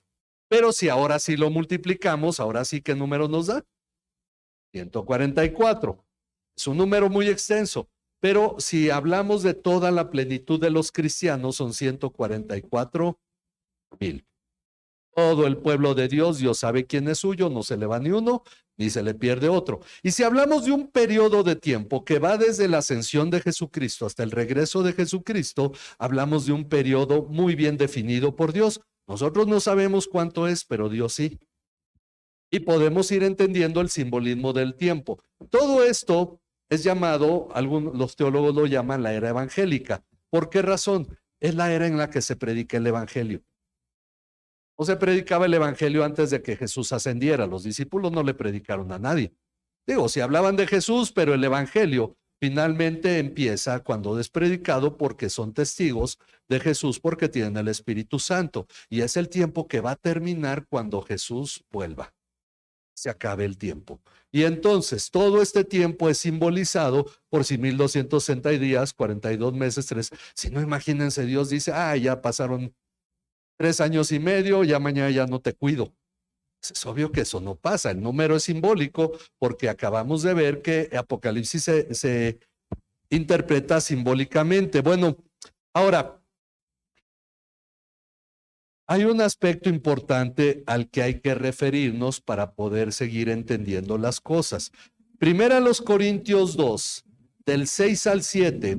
Pero si ahora sí lo multiplicamos, ahora sí, ¿qué número nos da? 144. Es un número muy extenso, pero si hablamos de toda la plenitud de los cristianos, son 144,000. Todo el pueblo de Dios, Dios sabe quién es suyo, no se le va ni uno, ni se le pierde otro. Y si hablamos de un periodo de tiempo que va desde la ascensión de Jesucristo hasta el regreso de Jesucristo, hablamos de un periodo muy bien definido por Dios. Nosotros no sabemos cuánto es, pero Dios sí. Y podemos ir entendiendo el simbolismo del tiempo. Todo esto es llamado, los teólogos lo llaman la era evangélica. ¿Por qué razón? Es la era en la que se predica el evangelio. No se predicaba el evangelio antes de que Jesús ascendiera. Los discípulos no le predicaron a nadie. Digo, si hablaban de Jesús, pero el evangelio finalmente empieza cuando es predicado porque son testigos de Jesús, porque tienen el Espíritu Santo. Y es el tiempo que va a terminar cuando Jesús vuelva. Se acabe el tiempo. Y entonces todo este tiempo es simbolizado por si 1260 días, 42 meses, 3. Si no, imagínense, Dios dice, ya pasaron 3 años y medio, ya mañana ya no te cuido. Es obvio que eso no pasa. El número es simbólico porque acabamos de ver que Apocalipsis se interpreta simbólicamente. Bueno, ahora, hay un aspecto importante al que hay que referirnos para poder seguir entendiendo las cosas. Primera los Corintios 2, del 6 al 7.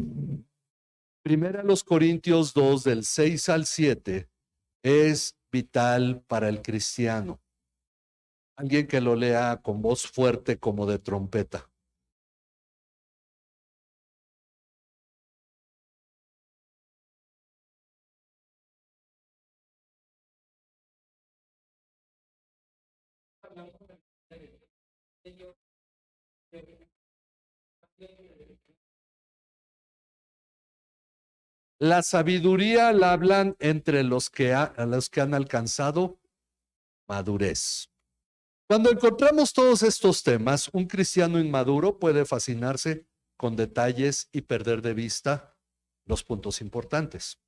Primera los Corintios 2, del 6 al 7, es vital para el cristiano. Alguien que lo lea con voz fuerte como de trompeta. La sabiduría la hablan entre los que han alcanzado madurez. Cuando encontramos todos estos temas, un cristiano inmaduro puede fascinarse con detalles y perder de vista los puntos importantes.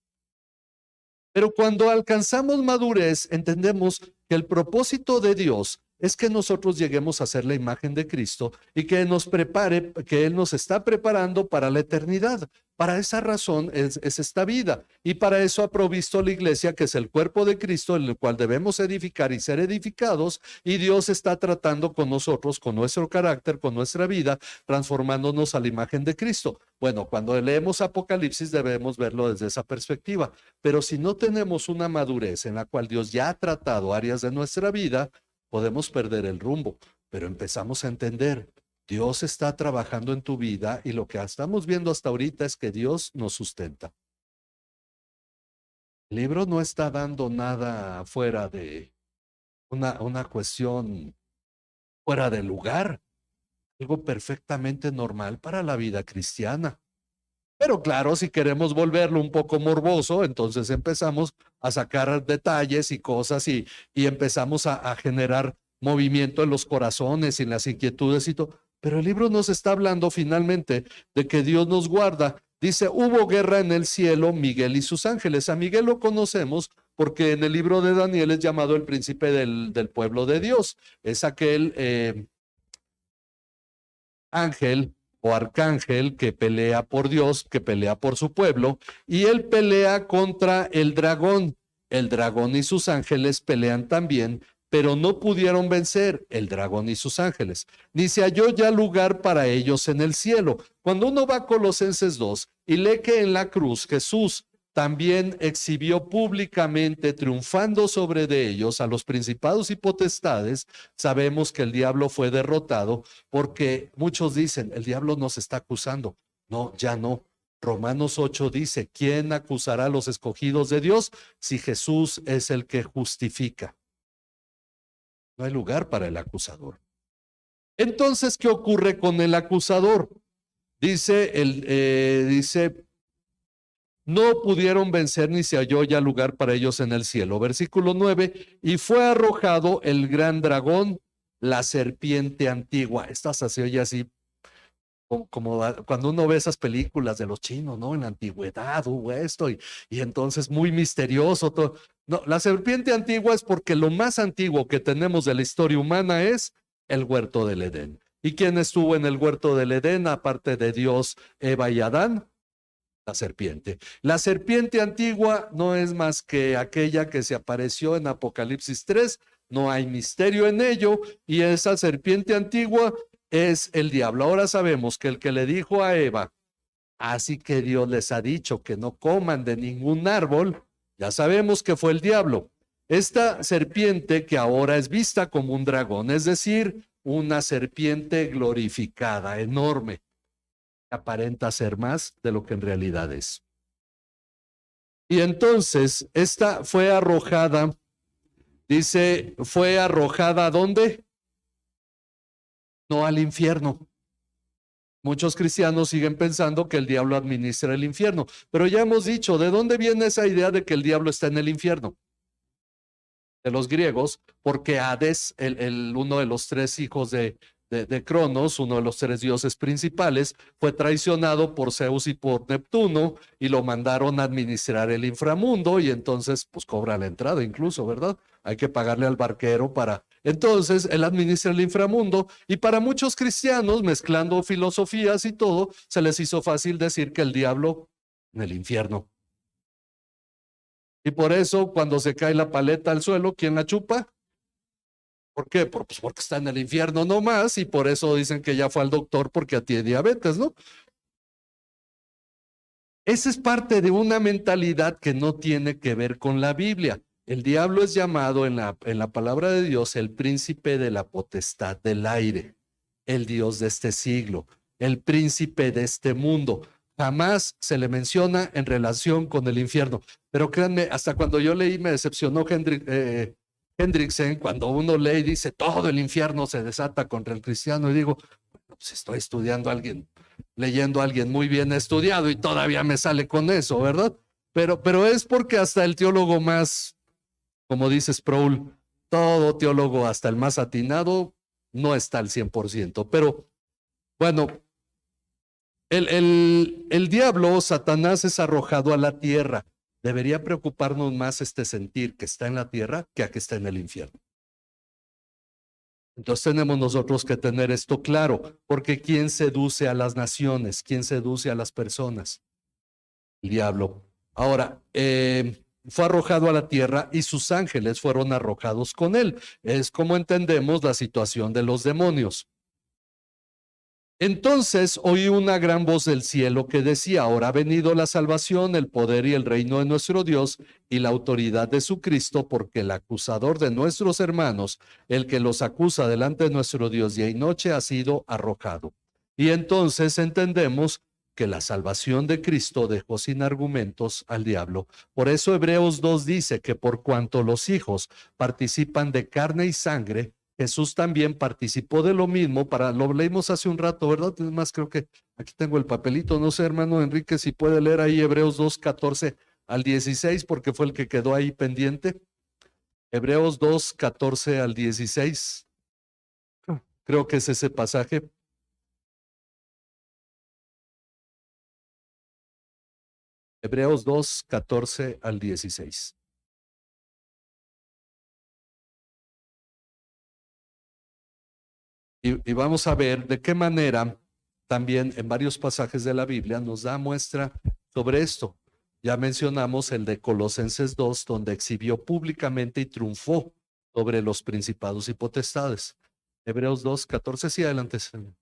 Pero cuando alcanzamos madurez, entendemos que el propósito de Dios es que nosotros lleguemos a ser la imagen de Cristo y que nos prepare, que Él nos está preparando para la eternidad. Para esa razón es esta vida. Y para eso ha provisto la iglesia, que es el cuerpo de Cristo, en el cual debemos edificar y ser edificados. Y Dios está tratando con nosotros, con nuestro carácter, con nuestra vida, transformándonos a la imagen de Cristo. Bueno, cuando leemos Apocalipsis debemos verlo desde esa perspectiva. Pero si no tenemos una madurez en la cual Dios ya ha tratado áreas de nuestra vida, podemos perder el rumbo. Pero empezamos a entender, Dios está trabajando en tu vida y lo que estamos viendo hasta ahorita es que Dios nos sustenta. El libro no está dando nada fuera de una cuestión fuera de lugar, algo perfectamente normal para la vida cristiana. Pero claro, si queremos volverlo un poco morboso, entonces empezamos a sacar detalles y cosas y empezamos a generar movimiento en los corazones y en las inquietudes y todo. Pero el libro nos está hablando finalmente de que Dios nos guarda. Dice, hubo guerra en el cielo, Miguel y sus ángeles. A Miguel lo conocemos porque en el libro de Daniel es llamado el príncipe del pueblo de Dios. Es aquel ángel o arcángel que pelea por Dios, que pelea por su pueblo, y él pelea contra el dragón. El dragón y sus ángeles pelean también, pero no pudieron vencer el dragón y sus ángeles, ni se halló ya lugar para ellos en el cielo. Cuando uno va a Colosenses 2 y lee que en la cruz Jesús también exhibió públicamente, triunfando sobre de ellos, a los principados y potestades, sabemos que el diablo fue derrotado, porque muchos dicen, el diablo nos está acusando. No, ya no. Romanos 8 dice, ¿quién acusará a los escogidos de Dios si Jesús es el que justifica? No hay lugar para el acusador. Entonces, ¿qué ocurre con el acusador? Dice, no pudieron vencer ni se halló ya lugar para ellos en el cielo. Versículo 9, y fue arrojado el gran dragón, la serpiente antigua. Esta se oye así como cuando uno ve esas películas de los chinos, ¿no? En la antigüedad hubo esto y entonces muy misterioso todo. No, la serpiente antigua es porque lo más antiguo que tenemos de la historia humana es el huerto del Edén. ¿Y quién estuvo en el huerto del Edén aparte de Dios, Eva y Adán? La serpiente. La serpiente antigua no es más que aquella que se apareció en Apocalipsis 3, no hay misterio en ello, y esa serpiente antigua es el diablo. Ahora sabemos que el que le dijo a Eva, así que Dios les ha dicho que no coman de ningún árbol, ya sabemos que fue el diablo. Esta serpiente que ahora es vista como un dragón, es decir, una serpiente glorificada, enorme, aparenta ser más de lo que en realidad es. Y entonces, esta fue arrojada, dice, fue arrojada ¿a dónde? No al infierno. Muchos cristianos siguen pensando que el diablo administra el infierno, pero ya hemos dicho, ¿de dónde viene esa idea de que el diablo está en el infierno? De los griegos, porque Hades, uno de los tres hijos de Cronos, uno de los tres dioses principales, fue traicionado por Zeus y por Neptuno y lo mandaron a administrar el inframundo y entonces pues cobra la entrada incluso, ¿verdad? Hay que pagarle al barquero para... Entonces él administra el inframundo y para muchos cristianos, mezclando filosofías y todo, se les hizo fácil decir que el diablo en el infierno. Y por eso, cuando se cae la paleta al suelo, ¿quién la chupa? ¿Por qué? Pues porque está en el infierno nomás y por eso dicen que ya fue al doctor porque tiene diabetes, ¿no? Esa es parte de una mentalidad que no tiene que ver con la Biblia. El diablo es llamado en la palabra de Dios el príncipe de la potestad del aire, el Dios de este siglo, el príncipe de este mundo. Jamás se le menciona en relación con el infierno. Pero créanme, hasta cuando yo leí me decepcionó Hendrickson, cuando uno lee y dice todo el infierno se desata contra el cristiano y digo, bueno, pues estoy estudiando a alguien, leyendo a alguien muy bien estudiado y todavía me sale con eso, ¿verdad? Pero es porque hasta el teólogo más, como dice Sproul, todo teólogo, hasta el más atinado, no está al 100%. Pero bueno, el diablo, Satanás, es arrojado a la tierra. Debería preocuparnos más este sentir que está en la tierra que a que está en el infierno. Entonces tenemos nosotros que tener esto claro, porque ¿quién seduce a las naciones? ¿Quién seduce a las personas? El diablo. Ahora, fue arrojado a la tierra y sus ángeles fueron arrojados con él. Es como entendemos la situación de los demonios. Entonces oí una gran voz del cielo que decía, ahora ha venido la salvación, el poder y el reino de nuestro Dios y la autoridad de su Cristo, porque el acusador de nuestros hermanos, el que los acusa delante de nuestro Dios día y noche, ha sido arrojado. Y entonces entendemos que la salvación de Cristo dejó sin argumentos al diablo. Por eso Hebreos 2 dice que por cuanto los hijos participan de carne y sangre, Jesús también participó de lo mismo, lo leímos hace un rato, ¿verdad? Es más, creo que aquí tengo el papelito, no sé, hermano Enrique, si puede leer ahí Hebreos 2, 14 al 16, porque fue el que quedó ahí pendiente. Hebreos 2, 14 al 16. Creo que es ese pasaje. Hebreos 2, 14 al 16. Y vamos a ver de qué manera también en varios pasajes de la Biblia nos da muestra sobre esto. Ya mencionamos el de Colosenses 2, donde exhibió públicamente y triunfó sobre los principados y potestades. Hebreos 2, 14, sí, adelante, señor.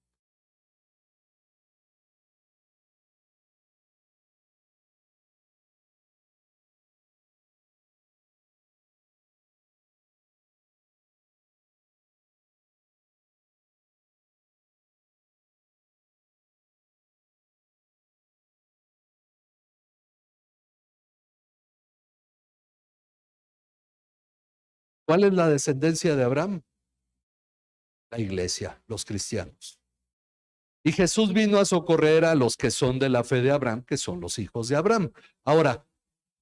¿Cuál es la descendencia de Abraham? la iglesia, los cristianos. Y Jesús vino a socorrer a los que son de la fe de Abraham, que son los hijos de Abraham. Ahora,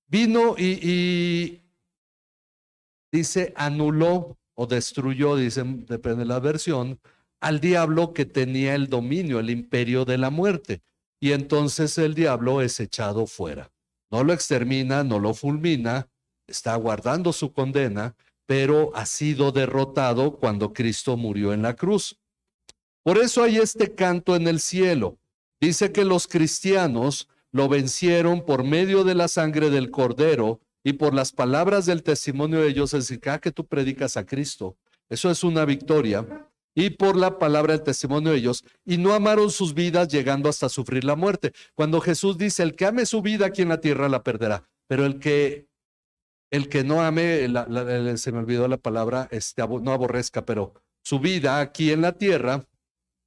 vino y dice, anuló o destruyó, dicen, depende de la versión, al diablo que tenía el dominio, el imperio de la muerte. Y entonces el diablo es echado fuera. No lo extermina, no lo fulmina, está aguardando su condena, pero ha sido derrotado cuando Cristo murió en la cruz. Por eso hay este canto en el cielo. Dice que los cristianos lo vencieron por medio de la sangre del Cordero y por las palabras del testimonio de ellos, es decir, que tú predicas a Cristo. Eso es una victoria. Y por la palabra del testimonio de ellos, y no amaron sus vidas llegando hasta sufrir la muerte. Cuando Jesús dice, el que ame su vida aquí en la tierra la perderá, pero el que no ame, se me olvidó la palabra, no aborrezca, pero su vida aquí en la tierra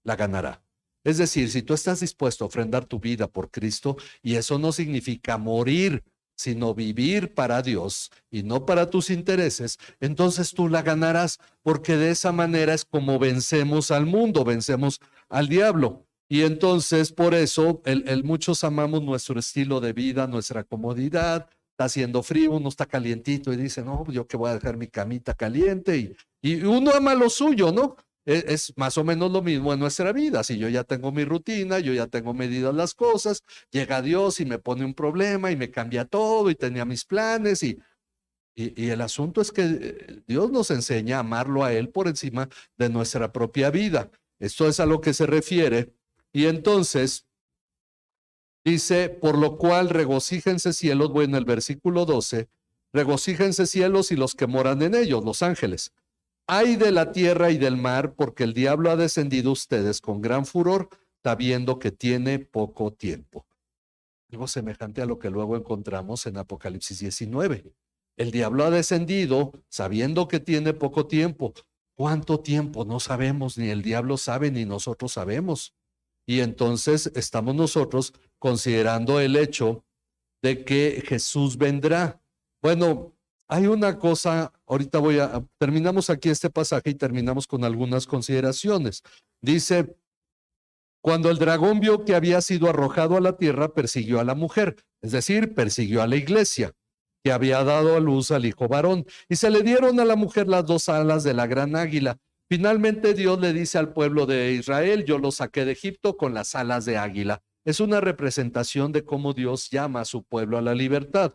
la ganará. Es decir, si tú estás dispuesto a ofrendar tu vida por Cristo, y eso no significa morir, sino vivir para Dios y no para tus intereses, entonces tú la ganarás, porque de esa manera es como vencemos al mundo, vencemos al diablo. Y entonces por eso muchos amamos nuestro estilo de vida, nuestra comodidad. Está haciendo frío, uno está calientito y dice, no, yo que voy a dejar mi camita caliente, y uno ama lo suyo, ¿no? Es más o menos lo mismo en nuestra vida. Si yo ya tengo mi rutina, yo ya tengo medidas las cosas, llega Dios y me pone un problema y me cambia todo y tenía mis planes y el asunto es que Dios nos enseña a amarlo a Él por encima de nuestra propia vida. Esto es a lo que se refiere. Y entonces dice, por lo cual regocíjense cielos, bueno, el versículo 12, regocíjense cielos y los que moran en ellos, los ángeles. Ay de la tierra y del mar, porque el diablo ha descendido a ustedes con gran furor, sabiendo que tiene poco tiempo. Algo semejante a lo que luego encontramos en Apocalipsis 19. El diablo ha descendido sabiendo que tiene poco tiempo. ¿Cuánto tiempo? No sabemos, ni el diablo sabe, ni nosotros sabemos. Y entonces estamos nosotros considerando el hecho de que Jesús vendrá. Bueno, hay una cosa, ahorita terminamos aquí este pasaje y terminamos con algunas consideraciones. Dice, cuando el dragón vio que había sido arrojado a la tierra, persiguió a la mujer, es decir, persiguió a la iglesia, que había dado a luz al hijo varón, y se le dieron a la mujer las dos alas de la gran águila. Finalmente Dios le dice al pueblo de Israel, yo lo saqué de Egipto con las alas de águila. Es una representación de cómo Dios llama a su pueblo a la libertad,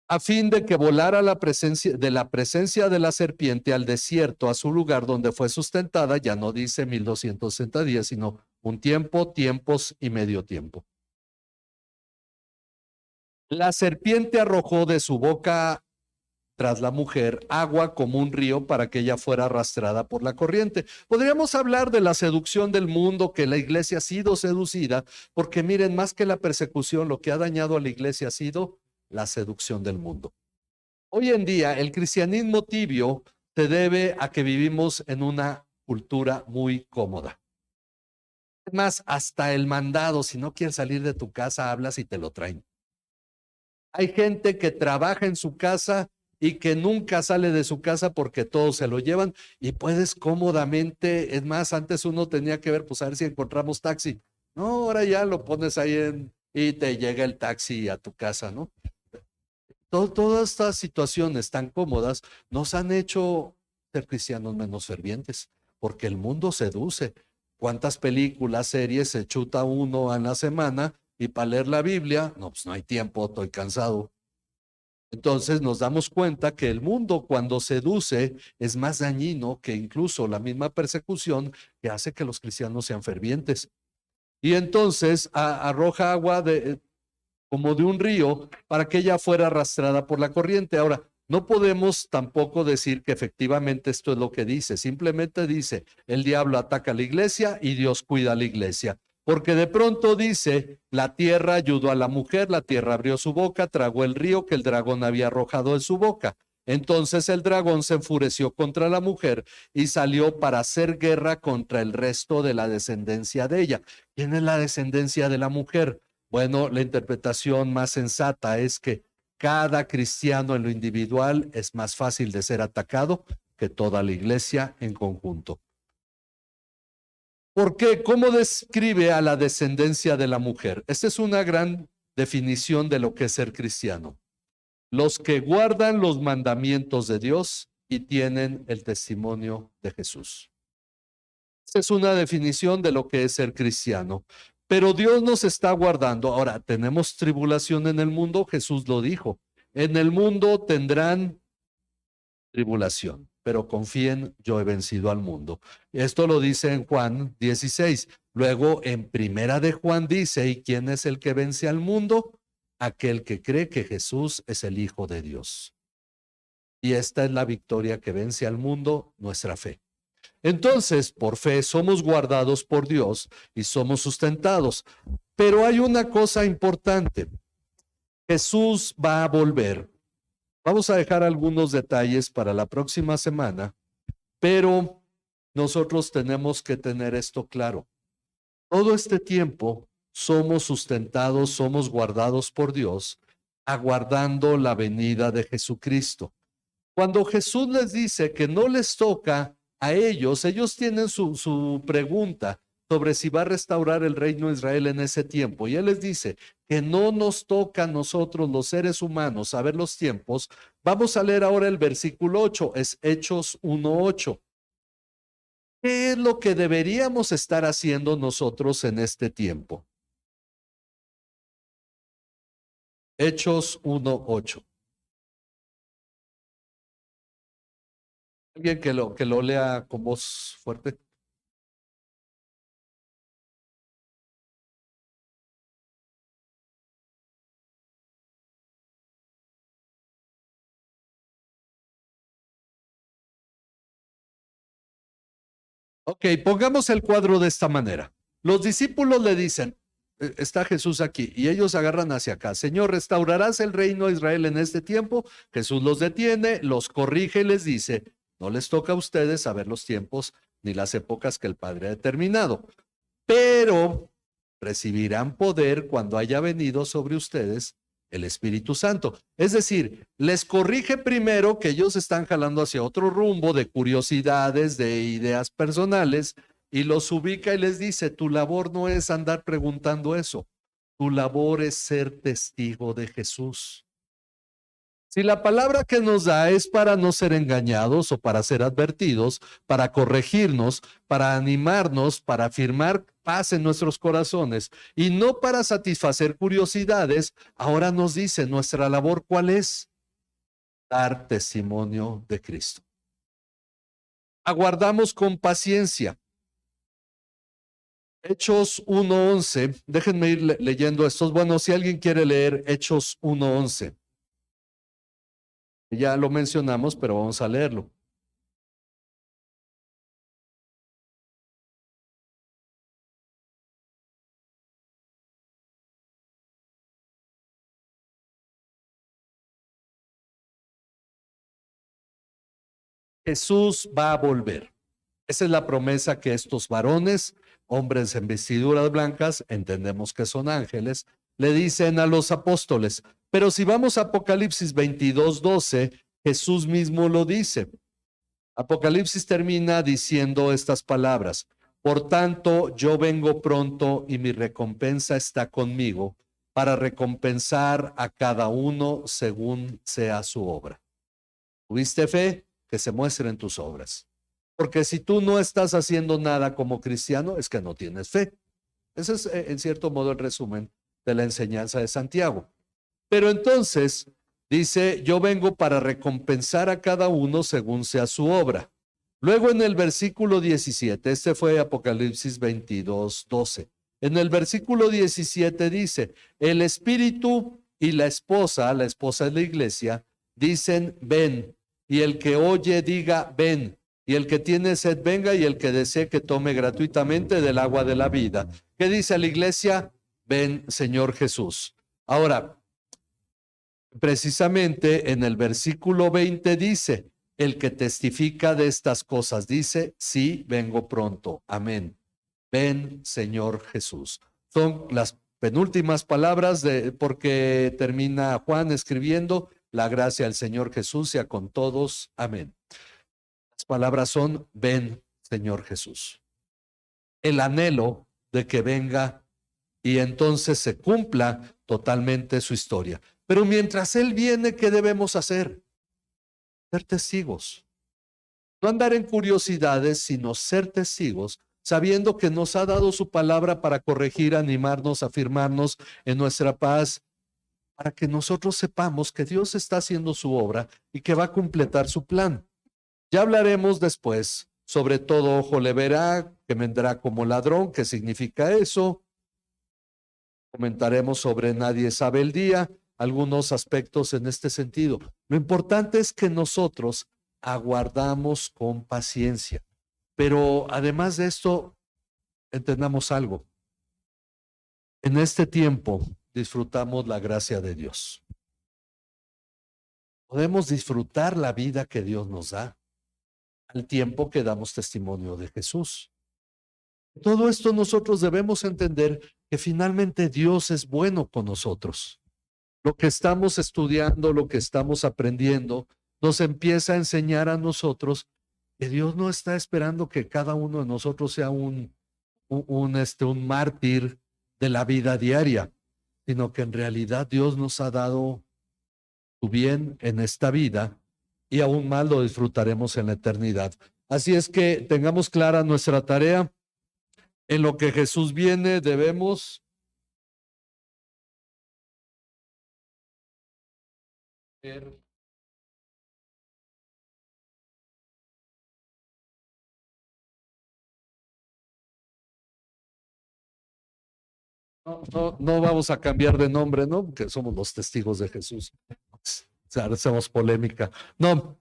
a fin de que volara la presencia de la serpiente al desierto, a su lugar donde fue sustentada. Ya no dice 1260 días, sino un tiempo, tiempos y medio tiempo. La serpiente arrojó de su boca tras la mujer agua como un río para que ella fuera arrastrada por la corriente. Podríamos hablar de la seducción del mundo, que la iglesia ha sido seducida, porque miren, más que la persecución, lo que ha dañado a la iglesia ha sido la seducción del mundo. Hoy en día el cristianismo tibio se debe a que vivimos en una cultura muy cómoda. Es más, hasta el mandado, si no quieres salir de tu casa, hablas y te lo traen. Hay gente que trabaja en su casa y que nunca sale de su casa porque todos se lo llevan y puedes cómodamente, es más, antes uno tenía que ver, pues a ver si encontramos taxi. No, ahora ya lo pones ahí y te llega el taxi a tu casa, ¿no? Todas estas situaciones tan cómodas nos han hecho ser cristianos menos fervientes, porque el mundo seduce. ¿Cuántas películas, series se chuta uno en la semana? Y para leer la Biblia, no, pues no hay tiempo, estoy cansado. Entonces nos damos cuenta que el mundo, cuando seduce, es más dañino que incluso la misma persecución que hace que los cristianos sean fervientes. Y entonces arroja agua como de un río para que ella fuera arrastrada por la corriente. Ahora, no podemos tampoco decir que efectivamente esto es lo que dice. Simplemente dice, el diablo ataca a la iglesia y Dios cuida a la iglesia. Porque de pronto dice, la tierra ayudó a la mujer, la tierra abrió su boca, tragó el río que el dragón había arrojado en su boca. Entonces el dragón se enfureció contra la mujer y salió para hacer guerra contra el resto de la descendencia de ella. ¿Quién es la descendencia de la mujer? Bueno, la interpretación más sensata es que cada cristiano en lo individual es más fácil de ser atacado que toda la iglesia en conjunto. ¿Por qué? ¿Cómo describe a la descendencia de la mujer? Esta es una gran definición de lo que es ser cristiano. Los que guardan los mandamientos de Dios y tienen el testimonio de Jesús. Esta es una definición de lo que es ser cristiano. Pero Dios nos está guardando. Ahora, ¿tenemos tribulación en el mundo? Jesús lo dijo. En el mundo tendrán tribulación, pero confíen, yo he vencido al mundo. Esto lo dice en Juan 16. Luego en Primera de Juan dice, ¿y quién es el que vence al mundo? Aquel que cree que Jesús es el Hijo de Dios. Y esta es la victoria que vence al mundo, nuestra fe. Entonces, por fe somos guardados por Dios y somos sustentados. Pero hay una cosa importante. Jesús va a volver. Vamos a dejar algunos detalles para la próxima semana, pero nosotros tenemos que tener esto claro. Todo este tiempo somos sustentados, somos guardados por Dios, aguardando la venida de Jesucristo. Cuando Jesús les dice que no les toca a ellos tienen su pregunta sobre si va a restaurar el reino de Israel en ese tiempo. Y Él les dice que no nos toca a nosotros los seres humanos saber los tiempos. Vamos a leer ahora el versículo 8, es Hechos 1:8. ¿Qué es lo que deberíamos estar haciendo nosotros en este tiempo? Hechos 1:8. Alguien que lo lea con voz fuerte. Ok, pongamos el cuadro de esta manera. Los discípulos le dicen, está Jesús aquí, y ellos agarran hacia acá. Señor, ¿restaurarás el reino de Israel en este tiempo? Jesús los detiene, los corrige y les dice, no les toca a ustedes saber los tiempos ni las épocas que el Padre ha determinado, pero recibirán poder cuando haya venido sobre ustedes el Espíritu Santo. Es decir, les corrige primero que ellos están jalando hacia otro rumbo de curiosidades, de ideas personales, y los ubica y les dice, tu labor no es andar preguntando eso, tu labor es ser testigo de Jesús. Si la palabra que nos da es para no ser engañados o para ser advertidos, para corregirnos, para animarnos, para afirmar paz en nuestros corazones y no para satisfacer curiosidades, ahora nos dice nuestra labor ¿cuál es? Dar testimonio de Cristo. Aguardamos con paciencia. Hechos 1:11, déjenme ir leyendo estos. Bueno, si alguien quiere leer Hechos 1:11. Ya lo mencionamos, pero vamos a leerlo. Jesús va a volver. Esa es la promesa que estos varones, hombres en vestiduras blancas, entendemos que son ángeles, le dicen a los apóstoles. Pero si vamos a Apocalipsis 22:12, Jesús mismo lo dice. Apocalipsis termina diciendo estas palabras. Por tanto, yo vengo pronto y mi recompensa está conmigo para recompensar a cada uno según sea su obra. ¿Tuviste fe? Que se muestre en tus obras. Porque si tú no estás haciendo nada como cristiano, es que no tienes fe. Ese es, en cierto modo, el resumen de la enseñanza de Santiago. Pero entonces dice, yo vengo para recompensar a cada uno según sea su obra. Luego en el versículo 17, este fue Apocalipsis 22:12. En el versículo 17 dice, el Espíritu y la esposa es la iglesia, dicen, ven. Y el que oye diga, ven. Y el que tiene sed venga, y el que desee que tome gratuitamente del agua de la vida. ¿Qué dice la iglesia? Ven, Señor Jesús. Ahora, precisamente en el versículo 20 dice, el que testifica de estas cosas dice, sí, vengo pronto. Amén. Ven, Señor Jesús. Son las penúltimas palabras porque termina Juan escribiendo, la gracia del Señor Jesús sea con todos. Amén. palabras son: ven, Señor Jesús. El anhelo de que venga y entonces se cumpla totalmente su historia. Pero mientras Él viene, ¿qué debemos hacer? Ser testigos. No andar en curiosidades, sino ser testigos, sabiendo que nos ha dado su palabra para corregir, animarnos, afirmarnos en nuestra paz, para que nosotros sepamos que Dios está haciendo su obra y que va a completar su plan. Ya hablaremos después sobre todo ojo le verá, que vendrá como ladrón, ¿qué significa eso? Comentaremos sobre nadie sabe el día, algunos aspectos en este sentido. Lo importante es que nosotros aguardamos con paciencia. Pero además de esto, entendamos algo. En este tiempo disfrutamos la gracia de Dios. Podemos disfrutar la vida que Dios nos da al tiempo que damos testimonio de Jesús. Todo esto nosotros debemos entender que finalmente Dios es bueno con nosotros. Lo que estamos estudiando, lo que estamos aprendiendo, nos empieza a enseñar a nosotros que Dios no está esperando que cada uno de nosotros sea un mártir de la vida diaria, sino que en realidad Dios nos ha dado su bien en esta vida y aún más lo disfrutaremos en la eternidad. Así es que tengamos clara nuestra tarea. En lo que Jesús viene debemos ver. No vamos a cambiar de nombre, ¿no? Porque somos los testigos de Jesús. O sea, hacemos polémica. No,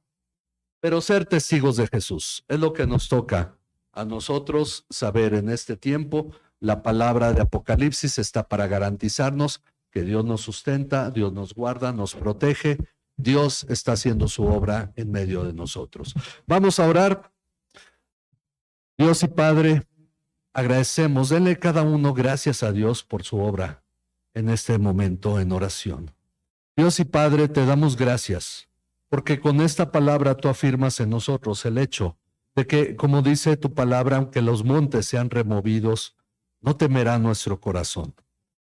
pero ser testigos de Jesús es lo que nos toca a nosotros saber en este tiempo. La palabra de Apocalipsis está para garantizarnos que Dios nos sustenta, Dios nos guarda, nos protege. Dios está haciendo su obra en medio de nosotros. Vamos a orar. Dios y Padre, agradecemos, denle cada uno gracias a Dios por su obra en este momento en oración. Dios y Padre, te damos gracias, porque con esta palabra tú afirmas en nosotros el hecho de que, como dice tu palabra, aunque los montes sean removidos, no temerá nuestro corazón.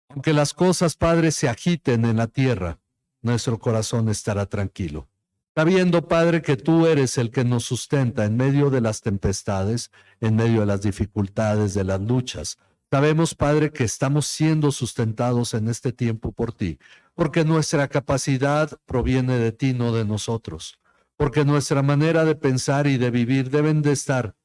Aunque las cosas, Padre, se agiten en la tierra, nuestro corazón estará tranquilo. Sabiendo, Padre, que tú eres el que nos sustenta en medio de las tempestades, en medio de las dificultades, de las luchas. Sabemos, Padre, que estamos siendo sustentados en este tiempo por ti, porque nuestra capacidad proviene de ti, no de nosotros, porque nuestra manera de pensar y de vivir deben de estar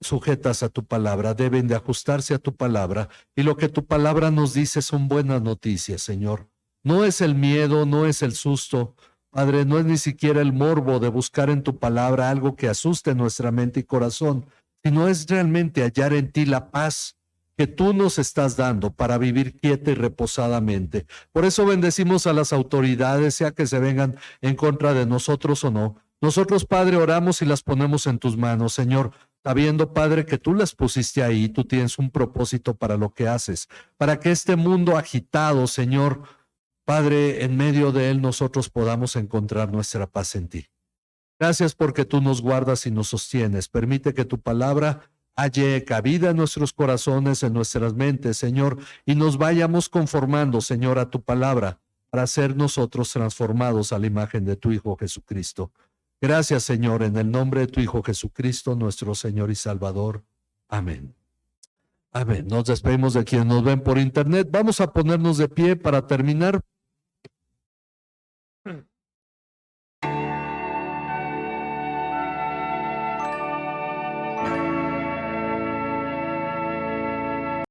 sujetas a tu palabra, deben de ajustarse a tu palabra, y lo que tu palabra nos dice son buenas noticias, Señor. No es el miedo, no es el susto, Padre, no es ni siquiera el morbo de buscar en tu palabra algo que asuste nuestra mente y corazón, sino es realmente hallar en ti la paz que tú nos estás dando para vivir quieta y reposadamente. Por eso bendecimos a las autoridades, sea que se vengan en contra de nosotros o no. Nosotros, Padre, oramos y las ponemos en tus manos, Señor, sabiendo, Padre, que tú las pusiste ahí, tú tienes un propósito para lo que haces, para que este mundo agitado, Señor, Padre, en medio de él nosotros podamos encontrar nuestra paz en ti. Gracias porque tú nos guardas y nos sostienes. Permite que tu palabra halle cabida en nuestros corazones, en nuestras mentes, Señor, y nos vayamos conformando, Señor, a tu palabra para ser nosotros transformados a la imagen de tu Hijo Jesucristo. Gracias, Señor, en el nombre de tu Hijo Jesucristo, nuestro Señor y Salvador. Amén. Amén. Nos despedimos de quienes nos ven por internet. Vamos a ponernos de pie para terminar.